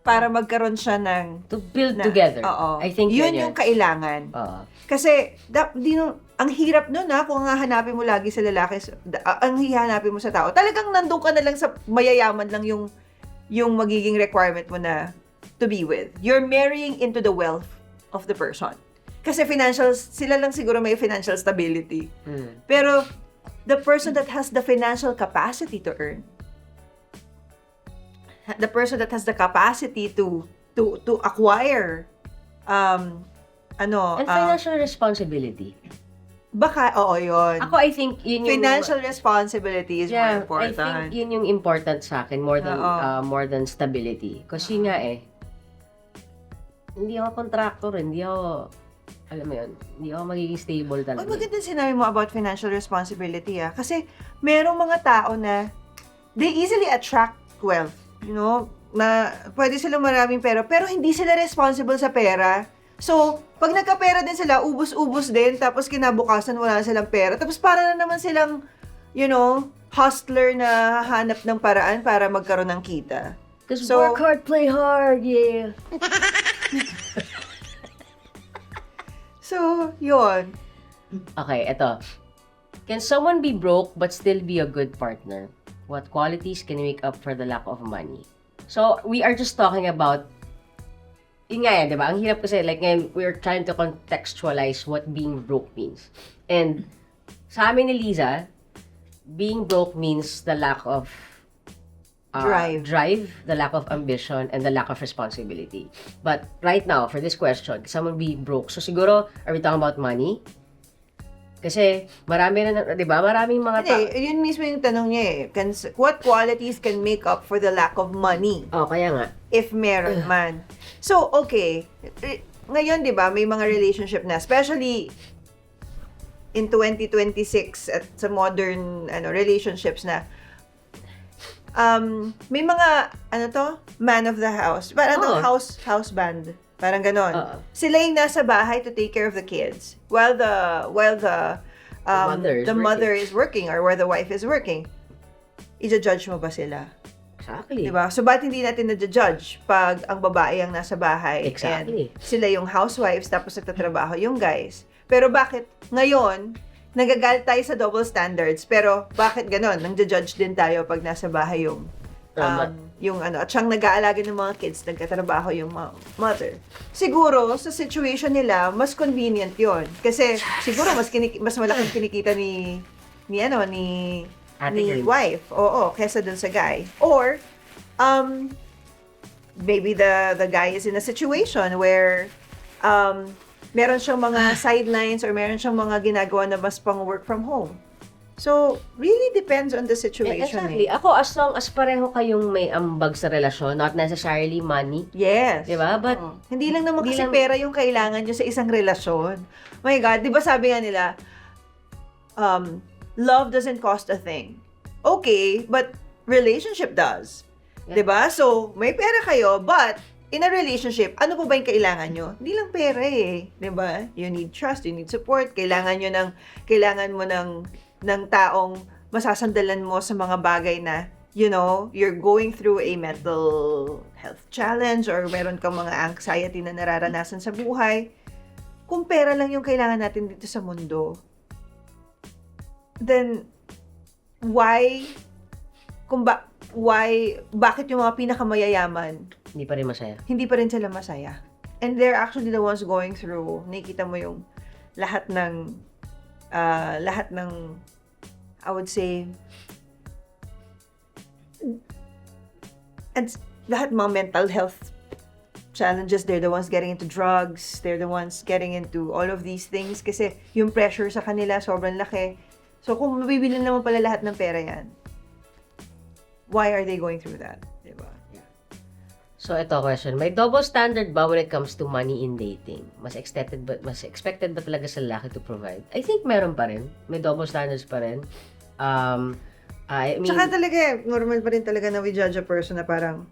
para magkaroon siya ng... To build together. Oo. I think yun yung kailangan. Kasi, ang hirap nun kung hahanapin mo lagi sa lalaki, ang hihanapin mo sa tao, talagang nandun ka na lang sa mayayaman lang yung magiging requirement mo na to be with. You're marrying into the wealth of the person. Kasi sila lang siguro may financial stability. Pero, the person that has the financial capacity to earn, the person that has the capacity to acquire and financial responsibility. Baka, oo, yun. Ako, I think yun yung... Financial responsibility is more important. I think yun yung important sa akin more than stability. Kasi nga hindi ako contractor, hindi ako, alam mo yun, hindi ako magiging stable talaga. Maganda sinabi mo about financial responsibility Kasi merong mga tao na they easily attract wealth. You know, na pwede silang maraming pera, pero hindi sila responsible sa pera. So, pag nagkapera din sila, ubus-ubus din, tapos kinabukasan wala na silang pera. Tapos para na naman silang, hustler na hahanap ng paraan para magkaroon ng kita. Because So- work hard, play hard, yeah. So, yun. Okay, eto. Can someone be broke but still be a good partner? What qualities can make up for the lack of money? So, we are just talking about yun nga yan, di ba? Ang hirap kasi, like, ngayon, we're trying to contextualize what being broke means. And, sa amin ni Liza, being broke means the lack of Drive. the lack of ambition, and the lack of responsibility. But, right now, for this question, can someone be broke? So, siguro, are we talking about money? Kasi, marami na, di ba? Maraming mga Hindi, yun mismo yung tanong niya eh. What qualities can make up for the lack of money? Oh, kaya nga. If meron man. So, okay. Ngayon, di ba, may mga relationship na, especially in 2026 at sa modern relationships na, may mga, man of the house. Parang house band. Parang ganon. Sila yung nasa bahay to take care of the kids while the mother is working or where the wife is working. I-judge mo ba sila? Exactly. Diba? So, ba't hindi natin na-judge pag ang babae ang nasa bahay? Exactly. And sila yung housewives, tapos nagtatrabaho yung guys. Pero bakit ngayon, nagagalit tayo sa double standards, pero bakit ganon? Nang-judge din tayo pag nasa bahay yung at siyang nag-aalaga ng mga kids, nagtatrabaho yung mother. Siguro, sa situation nila, mas convenient yon. Kasi, siguro, mas malaking kinikita ni wife. Oo, kesa dun sa guy. Or, maybe the guy is in a situation where, meron siyang mga sidelines or meron siyang mga ginagawa na mas pang work from home. So, really depends on the situation. Exactly. Ako, as long as pareho kayong may ambag sa relasyon, not necessarily money. Yes. Diba? But, hindi lang naman kasi pera yung kailangan nyo sa isang relasyon. Oh my God, di ba sabi nga nila, love doesn't cost a thing. Okay, but relationship does. Yeah. Diba? So, may pera kayo, but in a relationship, ano pa ba yung kailangan nyo? Hindi lang pera eh. Diba? You need trust, you need support. Kailangan mo ng taong masasandalan mo sa mga bagay na, you're going through a mental health challenge or meron kang mga anxiety na nararanasan sa buhay. Kung pera lang yung kailangan natin dito sa mundo, then, bakit yung mga pinakamayayaman, hindi pa rin masaya. hindi pa rin sila masaya? And they're actually the ones going through, nakikita mo yung lahat ng, I would say, and lahat mga mental health challenges, they're the ones getting into drugs, they're the ones getting into all of these things kasi yung pressure sa kanila sobrang laki. So, kung mabibili naman pala lahat ng pera yan, why are they going through that? Diba? Yeah. So, ito question. May double standard ba when it comes to money in dating? Mas expected ba talaga sa lalaki to provide? I think meron pa rin. May double standards pa rin. I mean, Tsaka talaga, normal pa rin talaga na we judge a person na parang,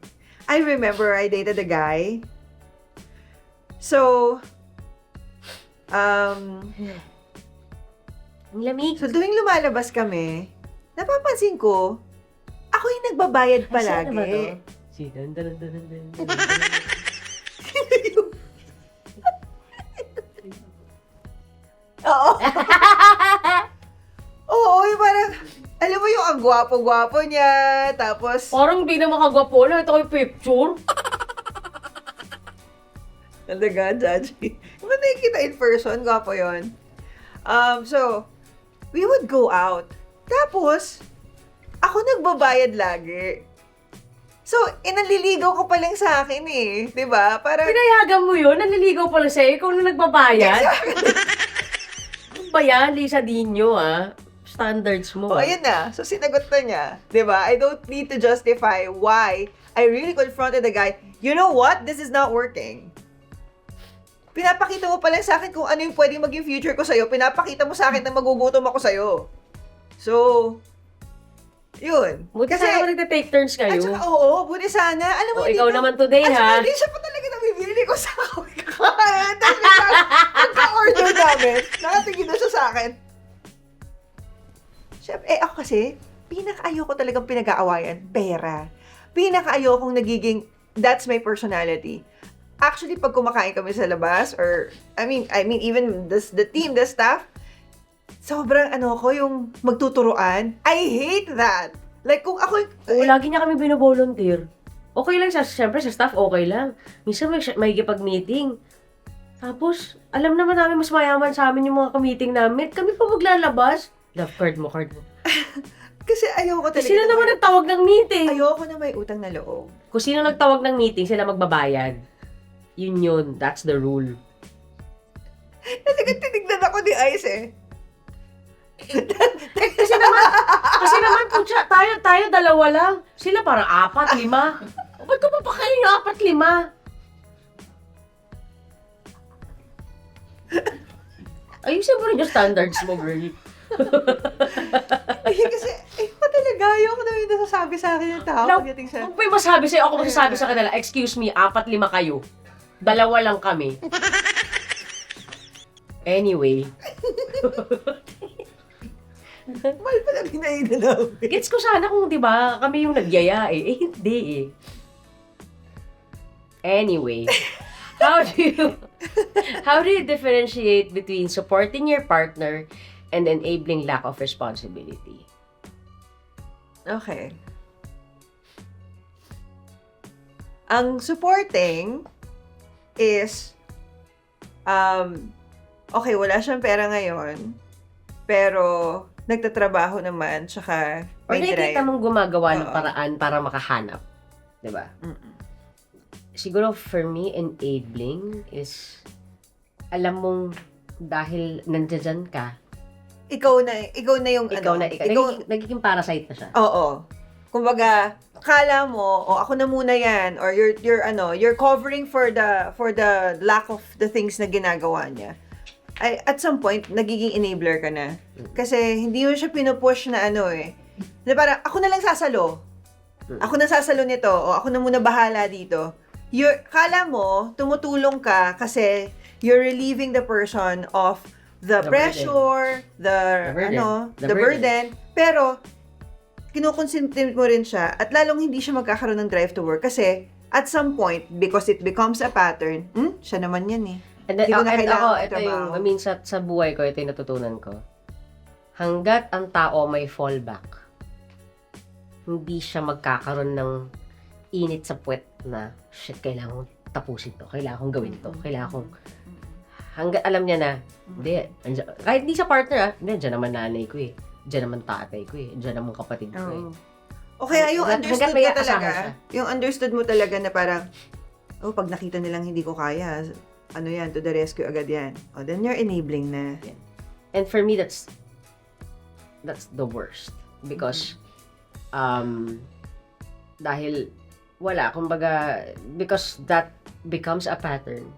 I remember I dated a guy. So, ang lamig. so tuwing lumalabas kami, napapansin ko, ako yung nagbabayad palagi. Saan naman to? Si dan. Oo. Oo, yung parang, alam mo yung ang gwapo-gwapo niya, tapos, Parang di na makagwapo na. Ito ko yung picture. talaga, judge. Yung nakikita in person, gwapo yun. So, we would go out. Tapos, ako nagbabayad lagi. So, inaliligaw ko pa lang sa akin eh. 'Di ba? Parang, Pinayagan mo yun? Nanliligaw pala sa'yo? Ikaw na nagbabayad? Ano ba yan, Lisa Dino, Standards mo, oh, ayun na. So, sinagot na niya. 'Di ba? I don't need to justify why I really confronted the guy. You know what? This is not working. Pinapakita mo pa lang sa akin kung ano yung pwedeng maging future ko sa'yo. Pinapakita mo sa akin na magugutom ako sa'yo. So, yun. Buti sana nagte-take turns kayo. At saka, oo, buti sana. Alam mo, O, ikaw naman today, at saka, ha? hindi siya pa talaga nabibili ko sa akin. Tapos, pagka-order namin, nakatingin na siya sa akin. Siyempre, ako kasi, pinaka-ayoko talagang pinag-aawayan, pera. Pinaka-ayokong nagiging, that's my personality. Actually, pag kumakain kami sa labas, or, I mean, even the team, the staff, sobrang ko yung magtuturuan. I hate that. Like, kung ako, Lagi niya kami binovolunteer. Okay lang siyempre sa staff, okay lang. Minsan may pag-meeting. Tapos, alam naman namin mas mayaman sa amin yung mga ka-meeting namin. Kami pa maglalabas. Love card mo. kasi ayoko talaga. Sila naman nagtawag ng meeting. Ayoko na may utang na loob. Kung sino nagtawag ng meeting, sila magbabayad. Yun. That's the rule. Talagang tinignan ako ni Ice eh. Kasi naman, putya, tayo dalawa lang. Sila parang 4, 5. Ba't ko papakain yung 4, 5? Ayusin mo rin yung standards mo, girl. Kasi, pa talaga, ayoko na yung nasasabi sa akin yung tao pagdating sa... Kung may masabi sa'yo, ako masasabi sa kanila, excuse me, 4, 5 kayo. 2 lang kami. Anyway. Mahal pa lang hinainan namin. Gets ko sana kung, di ba, kami yung nagyaya eh. Hindi eh. Anyway. How do you differentiate between supporting your partner and enabling lack of responsibility? Okay. Ang supporting is, okay, wala siyang pera ngayon, pero nagtatrabaho naman, tsaka Or may nakikita drive. mong gumagawa ng Oo. paraan para makahanap. Diba? Siguro for me, enabling is, alam mong dahil nandiyan ka, Ikaw na yung nagiging parasite na siya. Oo. Kumbaga, kala mo, ako na muna yan, or you're covering for the lack of the things na ginagawa niya. Ay, at some point, nagiging enabler ka na. Kasi hindi mo siya pinupush na na parang, ako na lang sasalo. Ako na sasalo nito, o ako na muna bahala dito. Kala mo, tumutulong ka kasi you're relieving the person of the pressure, the burden. Pero, kinukonsentrate mo rin siya at lalong hindi siya magkakaroon ng drive to work kasi at some point, because it becomes a pattern, siya naman yan eh. And Hindi ko na ako, kailangan ito trabaho. yung, sa buhay ko, ito yung natutunan ko. Hanggat ang tao may fallback, hindi siya magkakaroon ng init sa puwet na, shit, kailangan kong tapusin to, kailangan kong gawin to, kailangan kong, hanggat alam niya na, hindi, kahit hindi sa partner hindi, dyan naman nanay ko eh, dyan naman tatay ko eh, dyan naman kapatid ko eh. O kaya yung Hanggat understood may mo kasama talaga, siya. yung understood mo talaga na parang, pag nakita nilang hindi ko kaya, yan, to the rescue agad yan. Then you're enabling na. And for me, that's the worst. Because, dahil, kumbaga, because that becomes a pattern.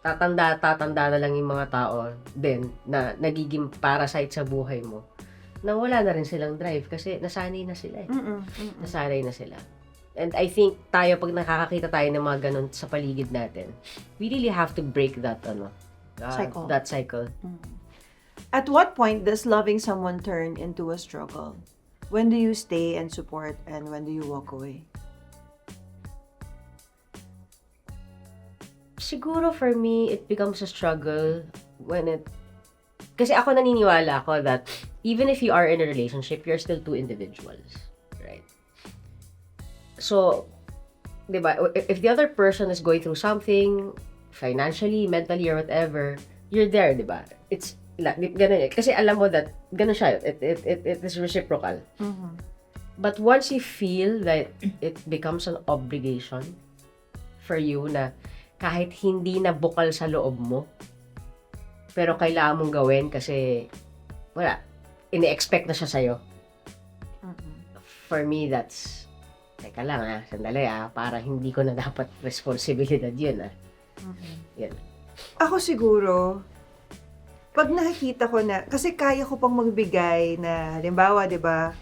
Tatanda na lang yung mga tao din na nagiging parasite sa buhay mo. Na wala na rin silang drive kasi nasanay na sila eh. Nasanay na sila. And I think tayo, pag nakakakita tayo ng mga ganun sa paligid natin, we really have to break that, Cycle. That cycle. At what point does loving someone turn into a struggle? When do you stay and support and when do you walk away? Siguro for me, it becomes a struggle kasi ako naniniwala ako that even if you are in a relationship, you're still two individuals. Right? So, di ba, if the other person is going through something, financially, mentally, or whatever, you're there, di ba? It's, ganun eh. Kasi alam mo that, ganun siya, it is reciprocal. But once you feel that it becomes an obligation for you na kahit hindi na bukal sa loob mo, pero kailangan mong gawin kasi, wala, ini-expect na siya sa'yo. For me, that's, teka lang sandali para hindi ko na dapat responsibilidad yun Yan. Ako siguro, pag nakikita ko na, kasi kaya ko pang magbigay na, halimbawa, di ba,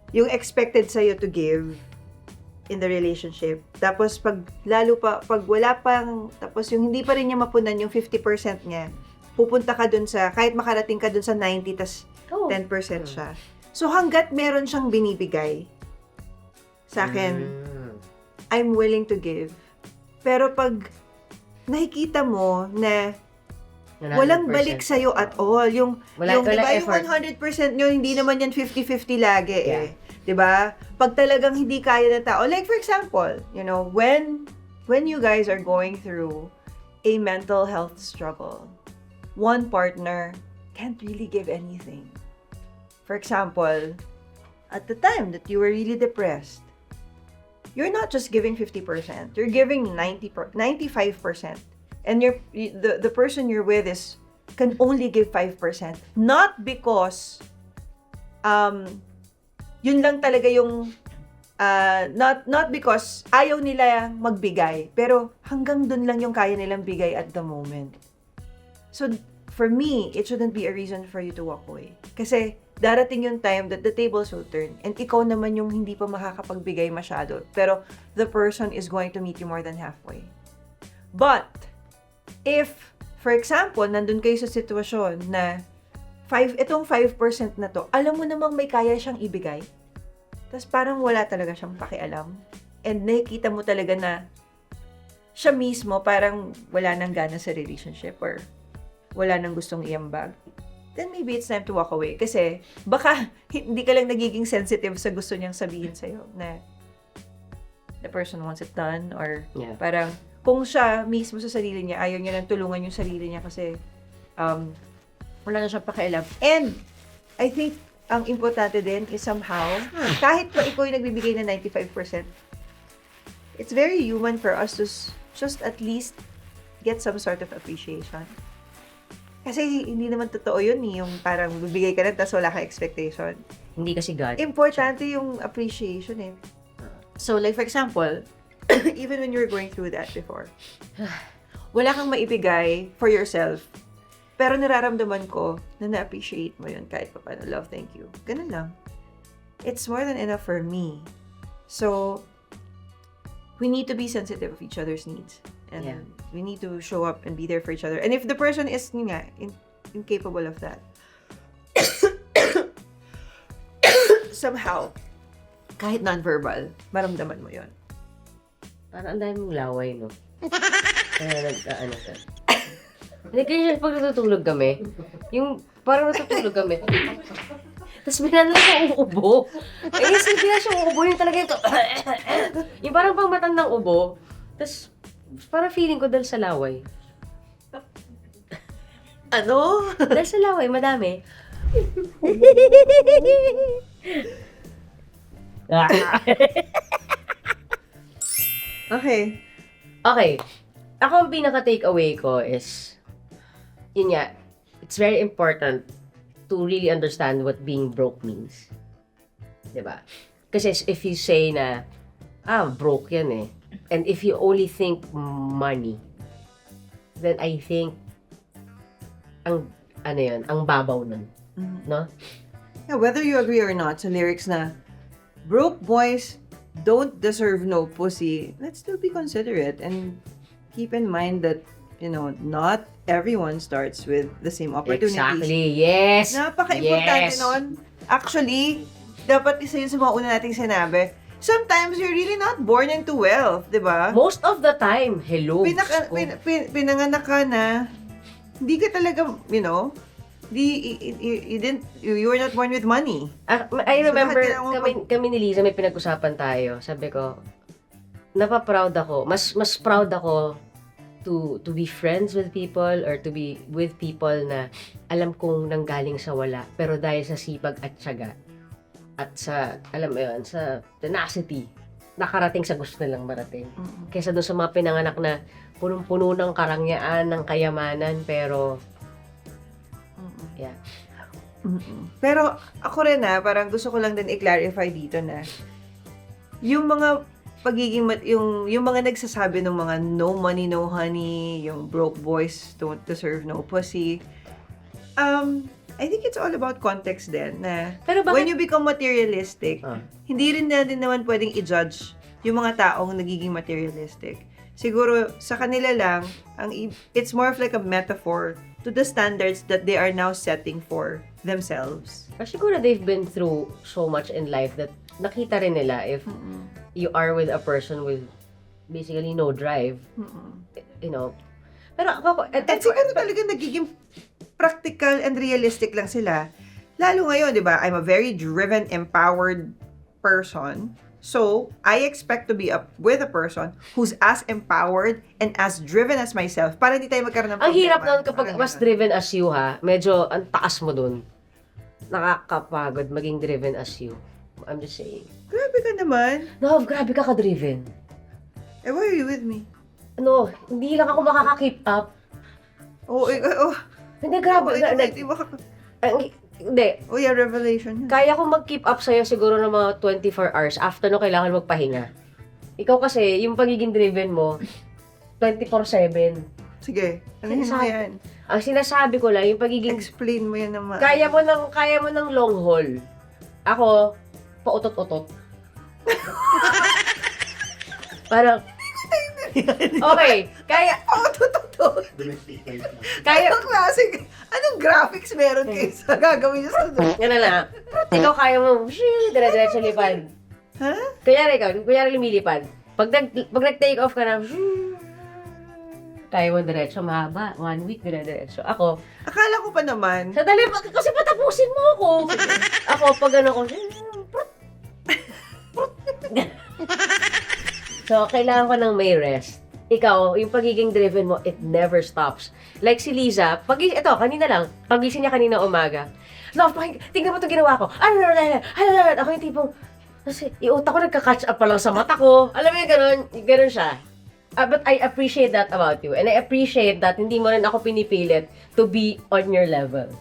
yung expected sa'yo to give in the relationship. Tapos, pag wala pang, tapos yung hindi pa rin niya mapunan yung 50% niya, pupunta ka dun sa, kahit makarating ka dun sa 90, tas 10% siya. So, hanggat meron siyang binibigay sa akin, I'm willing to give. Pero pag nakikita mo na walang 100%. balik sa'yo at all, yung Walang diba, yung effort. 100% nyo, hindi naman yan 50-50 lagi Yeah. Diba? Pag talagang hindi kaya ng tao, like for example, when you guys are going through a mental health struggle, one partner can't really give anything. For example, at the time that you were really depressed, you're not just giving 50%, you're giving 95%. And the person you're with can only give 5%. Not because yun lang talaga yung not because ayaw nila magbigay, pero hanggang dun lang yung kaya nilang bigay at the moment. So for me, it shouldn't be a reason for you to walk away. Kasi darating yung time that the tables will turn and ikaw naman yung hindi pa makakapagbigay masyado, pero the person is going to meet you more than halfway. But if, for example, nandun kayo sa sitwasyon na itong 5% na to, alam mo namang may kaya siyang ibigay, tapos parang wala talaga siyang pakialam, and nakikita mo talaga na siya mismo parang wala nang gana sa relationship or wala nang gustong iambag, then maybe it's time to walk away. Kasi baka hindi ka lang nagiging sensitive sa gusto niyang sabihin sa'yo na the person wants it done, or parang kung siya mismo sa sarili niya, ayaw niya nang tulungan yung sarili niya kasi wala na siyang pakialam. And I think ang importante din is somehow, kahit pa ikaw yung nagbibigay na 95%, it's very human for us to just at least get some sort of appreciation. Kasi hindi naman totoo yun yung parang bibigay ka na tapos wala kang expectation. Hindi kasi God. Importante yung appreciation eh. So like for example, even when you were going through that before, wala kang maibigay for yourself, pero nararamdaman ko na na-appreciate mo yun kahit pa paano. Love, thank you. Ganun lang. It's more than enough for me. So, we need to be sensitive of each other's needs. And we need to show up and be there for each other. And if the person is incapable of that, somehow, kahit non-verbal, maramdaman mo yun. Parang ang dami mong laway, no? Kaya nag-ano ka. Hindi, kaya pag natutulog kami, yung parang natutulog kami, tapos bigla na siya uubo. Eh, bigla siya uubo, yung talaga yung yung parang pang matandang ubo, tapos parang feeling ko dahil sa laway. Ano? Dahil sa laway, madami. Okay. Okay. Ako ang pinaka-take away ko is, yun nga, it's very important to really understand what being broke means. Diba? Kasi if you say na, broke yan eh. And if you only think money, then I think, ang babaw nun. No? Yeah, whether you agree or not sa lyrics na, broke boys don't deserve no pussy, let's still be considerate and keep in mind that, not everyone starts with the same opportunities. Exactly, yes! Napaka-importante Yes. nun. Actually, dapat isa yun sa mga una nating sinabi. Sometimes you're really not born into wealth, di ba? Most of the time, hello. Pinanganak ka na, hindi ka talaga, you were not born with money. I remember, So, lahat kami ni Liza, may pinag-usapan tayo. Sabi ko, napaproud ako. Mas proud ako to be friends with people or to be with people na alam kong nanggaling sa wala. Pero dahil sa sipag at tiyaga at sa, alam mo yun, sa tenacity, nakarating sa gusto nilang marating. Kaysa doon sa mga pinanganak na punong-puno ng karangyaan, ng kayamanan, pero Pero ako rin parang gusto ko lang din i-clarify dito na yung mga yung mga nagsasabi ng mga no money, no honey, yung broke boys don't deserve no pussy. I think it's all about context din na Pero bakit, when you become materialistic, hindi rin naman pwedeng i-judge yung mga taong nagiging materialistic. Siguro, sa kanila lang, it's more of like a metaphor to the standards that they are now setting for themselves. Or siguro they've been through so much in life that nakita rin nila if you are with a person with basically no drive, you know. Pero ako, At siguro talaga nagiging practical and realistic lang sila. Lalo ngayon, di ba? I'm a very driven, empowered person. So, I expect to be with a person who's as empowered and as driven as myself para hindi tayo magkaroon ng ang problema. hirap nun kapag Parang mas ganun. driven as you, ha? Medyo ang taas mo dun. Nakakapagod maging driven as you. I'm just saying. Grabe ka naman. No, grabe ka ka-driven. Eh, why are you with me? Ano, hindi lang ako makaka-keep up. Oh, Hindi, grabe. Hindi. Oh, yeah, revelation yun. Kaya ko mag-keep up sa'yo siguro ng mga 24 hours. After no, kailangan magpahinga. Ikaw kasi, yung pagiging driven mo, 24/7. Sige, ano mo yan? Ang sinasabi ko lang, yung pagiging... Explain mo yan naman. Kaya mo ng long haul. Ako, pautot-utot. Parang... Okay, kaya... Pautot-utot. Kaya... Anong klase? Anong graphics meron kayo sa gagawin niyo sa... Yan na lang. Ikaw kaya mo, dire-diretso lipad. Ha? Kunyari lumilipad. Pag nag-take off ka na, kaya mo diretso, mahaba. 1 week, dire-diretso. Ako, Akala ko pa naman. sadali, kasi patapusin mo ako. Ako, pag ano ko, so, kailangan ko ng may rest. Ikaw, yung pagiging driven mo, it never stops. Like si Liza, ito, kanina lang, pagising niya kanina umaga. Love, tingnan mo itong ginawa ko. Ako yung tipong, kasi iutak ko nagka-catch up pa lang sa mata ko. Alam mo yung ganun siya. But I appreciate that about you. And I appreciate that hindi mo rin ako pinipilit to be on your level.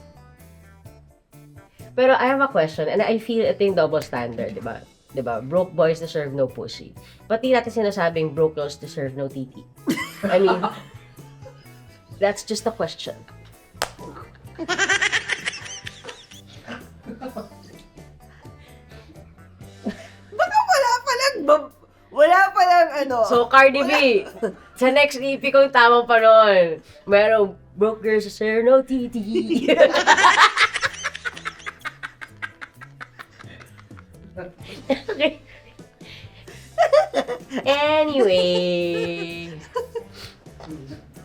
Pero I have a question, and I feel ito yung double standard, di ba? Diba? Broke boys deserve no pussy. Pati natin sinasabing broke girls deserve no titi. I mean, that's just a question. Baka wala palang ano. So, Cardi B, sa next EP kong tamang panon, merong broke girls deserve no titi. Okay. Anyway.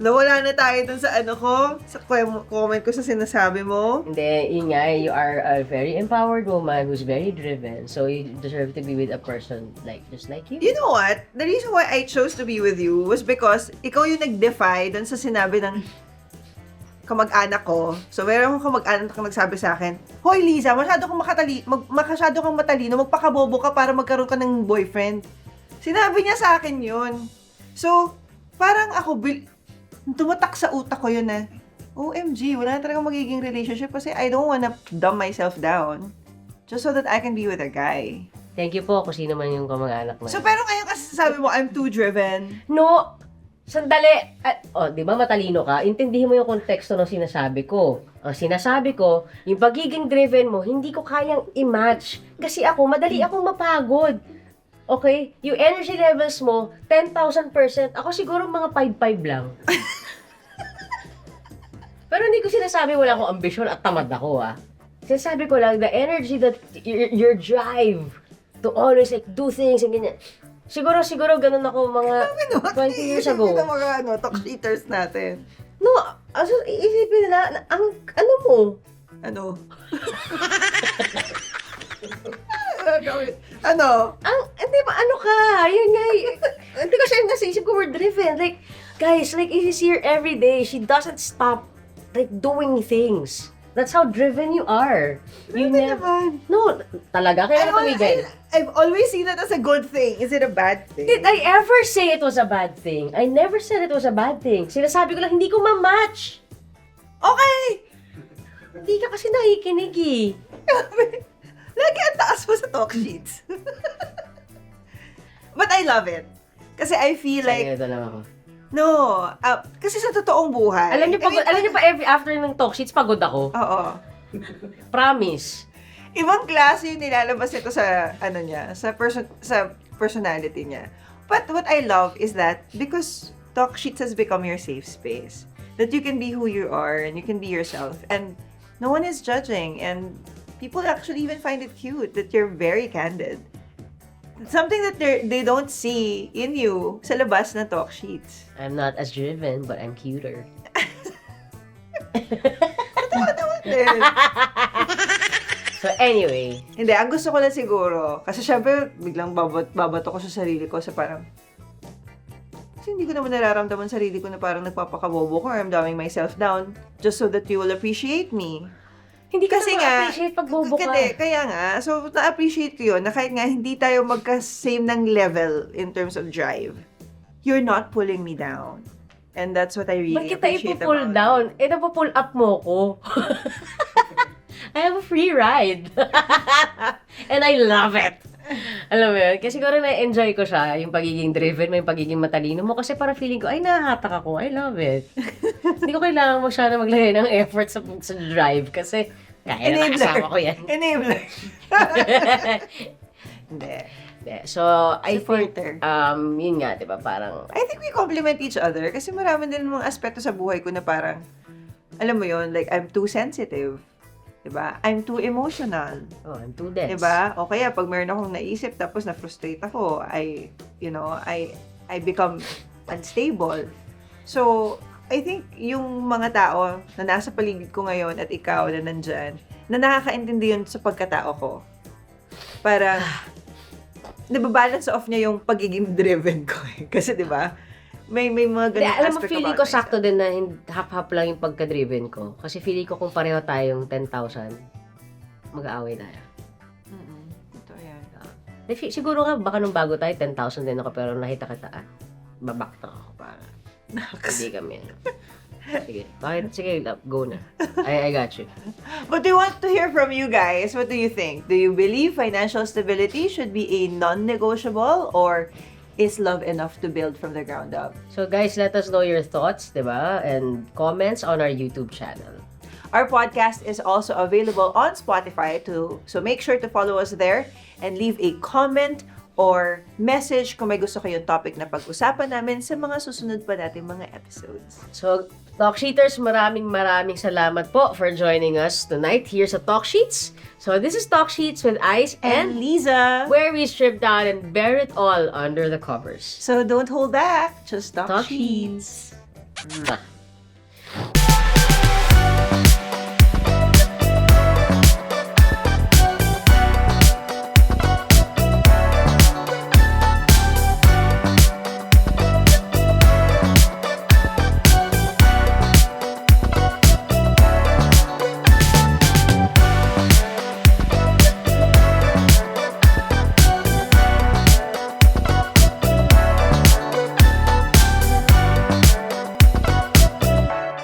Nawala na tayo dun sa ano ko, sa comment ko sa sinasabi mo. Hindi, yun nga, you are a very empowered woman who's very driven. So, you deserve to be with a person just like you. You know what? The reason why I chose to be with you was because ikaw yung nag-defy dun sa sinabi ng kamag-anak ko. So, meron akong kamag-anak na nagsabi sa akin, Hoy Liza, masyado kang matalino, magpakabobo ka para magkaroon ka ng boyfriend. Sinabi niya sa akin yun. So, parang ako, tumatak sa utak ko yun na, OMG, wala na talagang magiging relationship kasi I don't wanna dumb myself down just so that I can be with a guy. Thank you po kung sino man yung kamag-anak na. So, pero ngayon kasi sabi mo, I'm too driven. No! Sandali! Di ba matalino ka? Intindihin mo yung konteksto ng sinasabi ko. Ang sinasabi ko, yung pagiging driven mo, hindi ko kayang i-match. Kasi ako, madali akong mapagod. Okay? Yung energy levels mo, 10,000%. Ako siguro mga 5-5 lang. Pero hindi ko sinasabi wala akong ambisyon at tamad ako, ah. Sinasabi ko lang, the energy that, your drive to always like do things and ganyan. Siguro ganun ako mga 20 years ago. Isipin ng mga talk cheaters natin. No, isipin nila, ano mo? Ano? Ano? Hindi ba, ano ka? Yun nga, hindi ko siya nasa isip ko, we're driven. Like, guys, like, she's here every day. She doesn't stop, like, doing things. That's how driven you are. You Grabe never... naman. No, talaga, kaya tumigil. I've always seen that as a good thing. Is it a bad thing? Did I ever say it was a bad thing? I never said it was a bad thing. Sinasabi ko lang, hindi ko ma-match. Okay! Hindi ka kasi nakikinig eh. Lagi ang taas mo sa talk sheets. But I love it. Kasi I feel like, Ito lang ako. no, kasi sa totoong buhay. Alam niyo pa every after ng talk sheets, pagod ako. Oo. Promise. Ibang klase yung nilalabas nito sa, sa personality niya. But what I love is that because Talk Sheets has become your safe space, that you can be who you are and you can be yourself and no one is judging and people actually even find it cute that you're very candid. It's something that they don't see in you sa labas na Talk Sheets. I'm not as driven, but I'm cuter. Totoo naman din. So anyway, Hindi, ang gusto ko lang siguro, kasi syempre, biglang babato ko sa sarili ko sa parang, kasi hindi ko naman nararamdaman sarili ko na parang nagpapakabobo ko or I'm dumbing myself down just so that you will appreciate me. hindi ka Kasi na nga, ma-appreciate pag bobo ka. Kaya nga, so na-appreciate ko yun na kahit nga hindi tayo magka-same ng level in terms of drive, you're not pulling me down. And that's what I really Ba't kita appreciate ipo-pull about down? you. Napo-pull up mo ko. I have a free ride. And I love it. Alam mo yun? Kasi siguro na-enjoy ko siya, yung pagiging driven mo, yung pagiging matalino mo. Kasi para feeling ko, ay, nahahatak ako. I love it. Hindi ko kailangan masyado maglagay ng effort sa drive. Kasi, kaya na nakasama ko yan. Enabler. Hindi. So, I think, Supporter. yun nga, di ba, parang, I think we complement each other kasi marami din mga aspeto sa buhay ko na parang, alam mo yun, like, I'm too sensitive. Diba? I'm too emotional. oh, I'm too dense. Diba? O kaya, pag meron akong naisip tapos na-frustrate ako, I become unstable. So, I think yung mga tao na nasa paligid ko ngayon at ikaw na nandyan, na nakakaintindi yun sa pagkatao ko. Para, nababalance off niya yung pagiging driven ko. Kasi, diba? May mga ganun Alam mo, aspect feeling about ko sakto myself. din na half-half lang yung pagka-driven ko. Kasi feeling ko kung pareho tayong 10,000, mag-aaway tayo. Ito yan. Siguro nga, baka nung bago tayo, 10,000 din ako, pero nakita kita, babakta ako para hindi kami. Sige, sige, go na. I got you. But we want to hear from you guys. What do you think? Do you believe financial stability should be a non-negotiable or is love enough to build from the ground up? So guys, let us know your thoughts, diba? And comments on our YouTube channel. Our podcast is also available on Spotify too. So make sure to follow us there and leave a comment or message kung may gusto kayong topic na pag-usapan namin sa mga susunod pa nating mga episodes. So, Talk Sheeters, maraming salamat po for joining us tonight here sa Talk Sheets. So, this is Talk Sheets with Ice And and Liza! where we strip down and bear it all under the covers. So don't hold back. Just talk Talk sheets. Sheets. Mwah.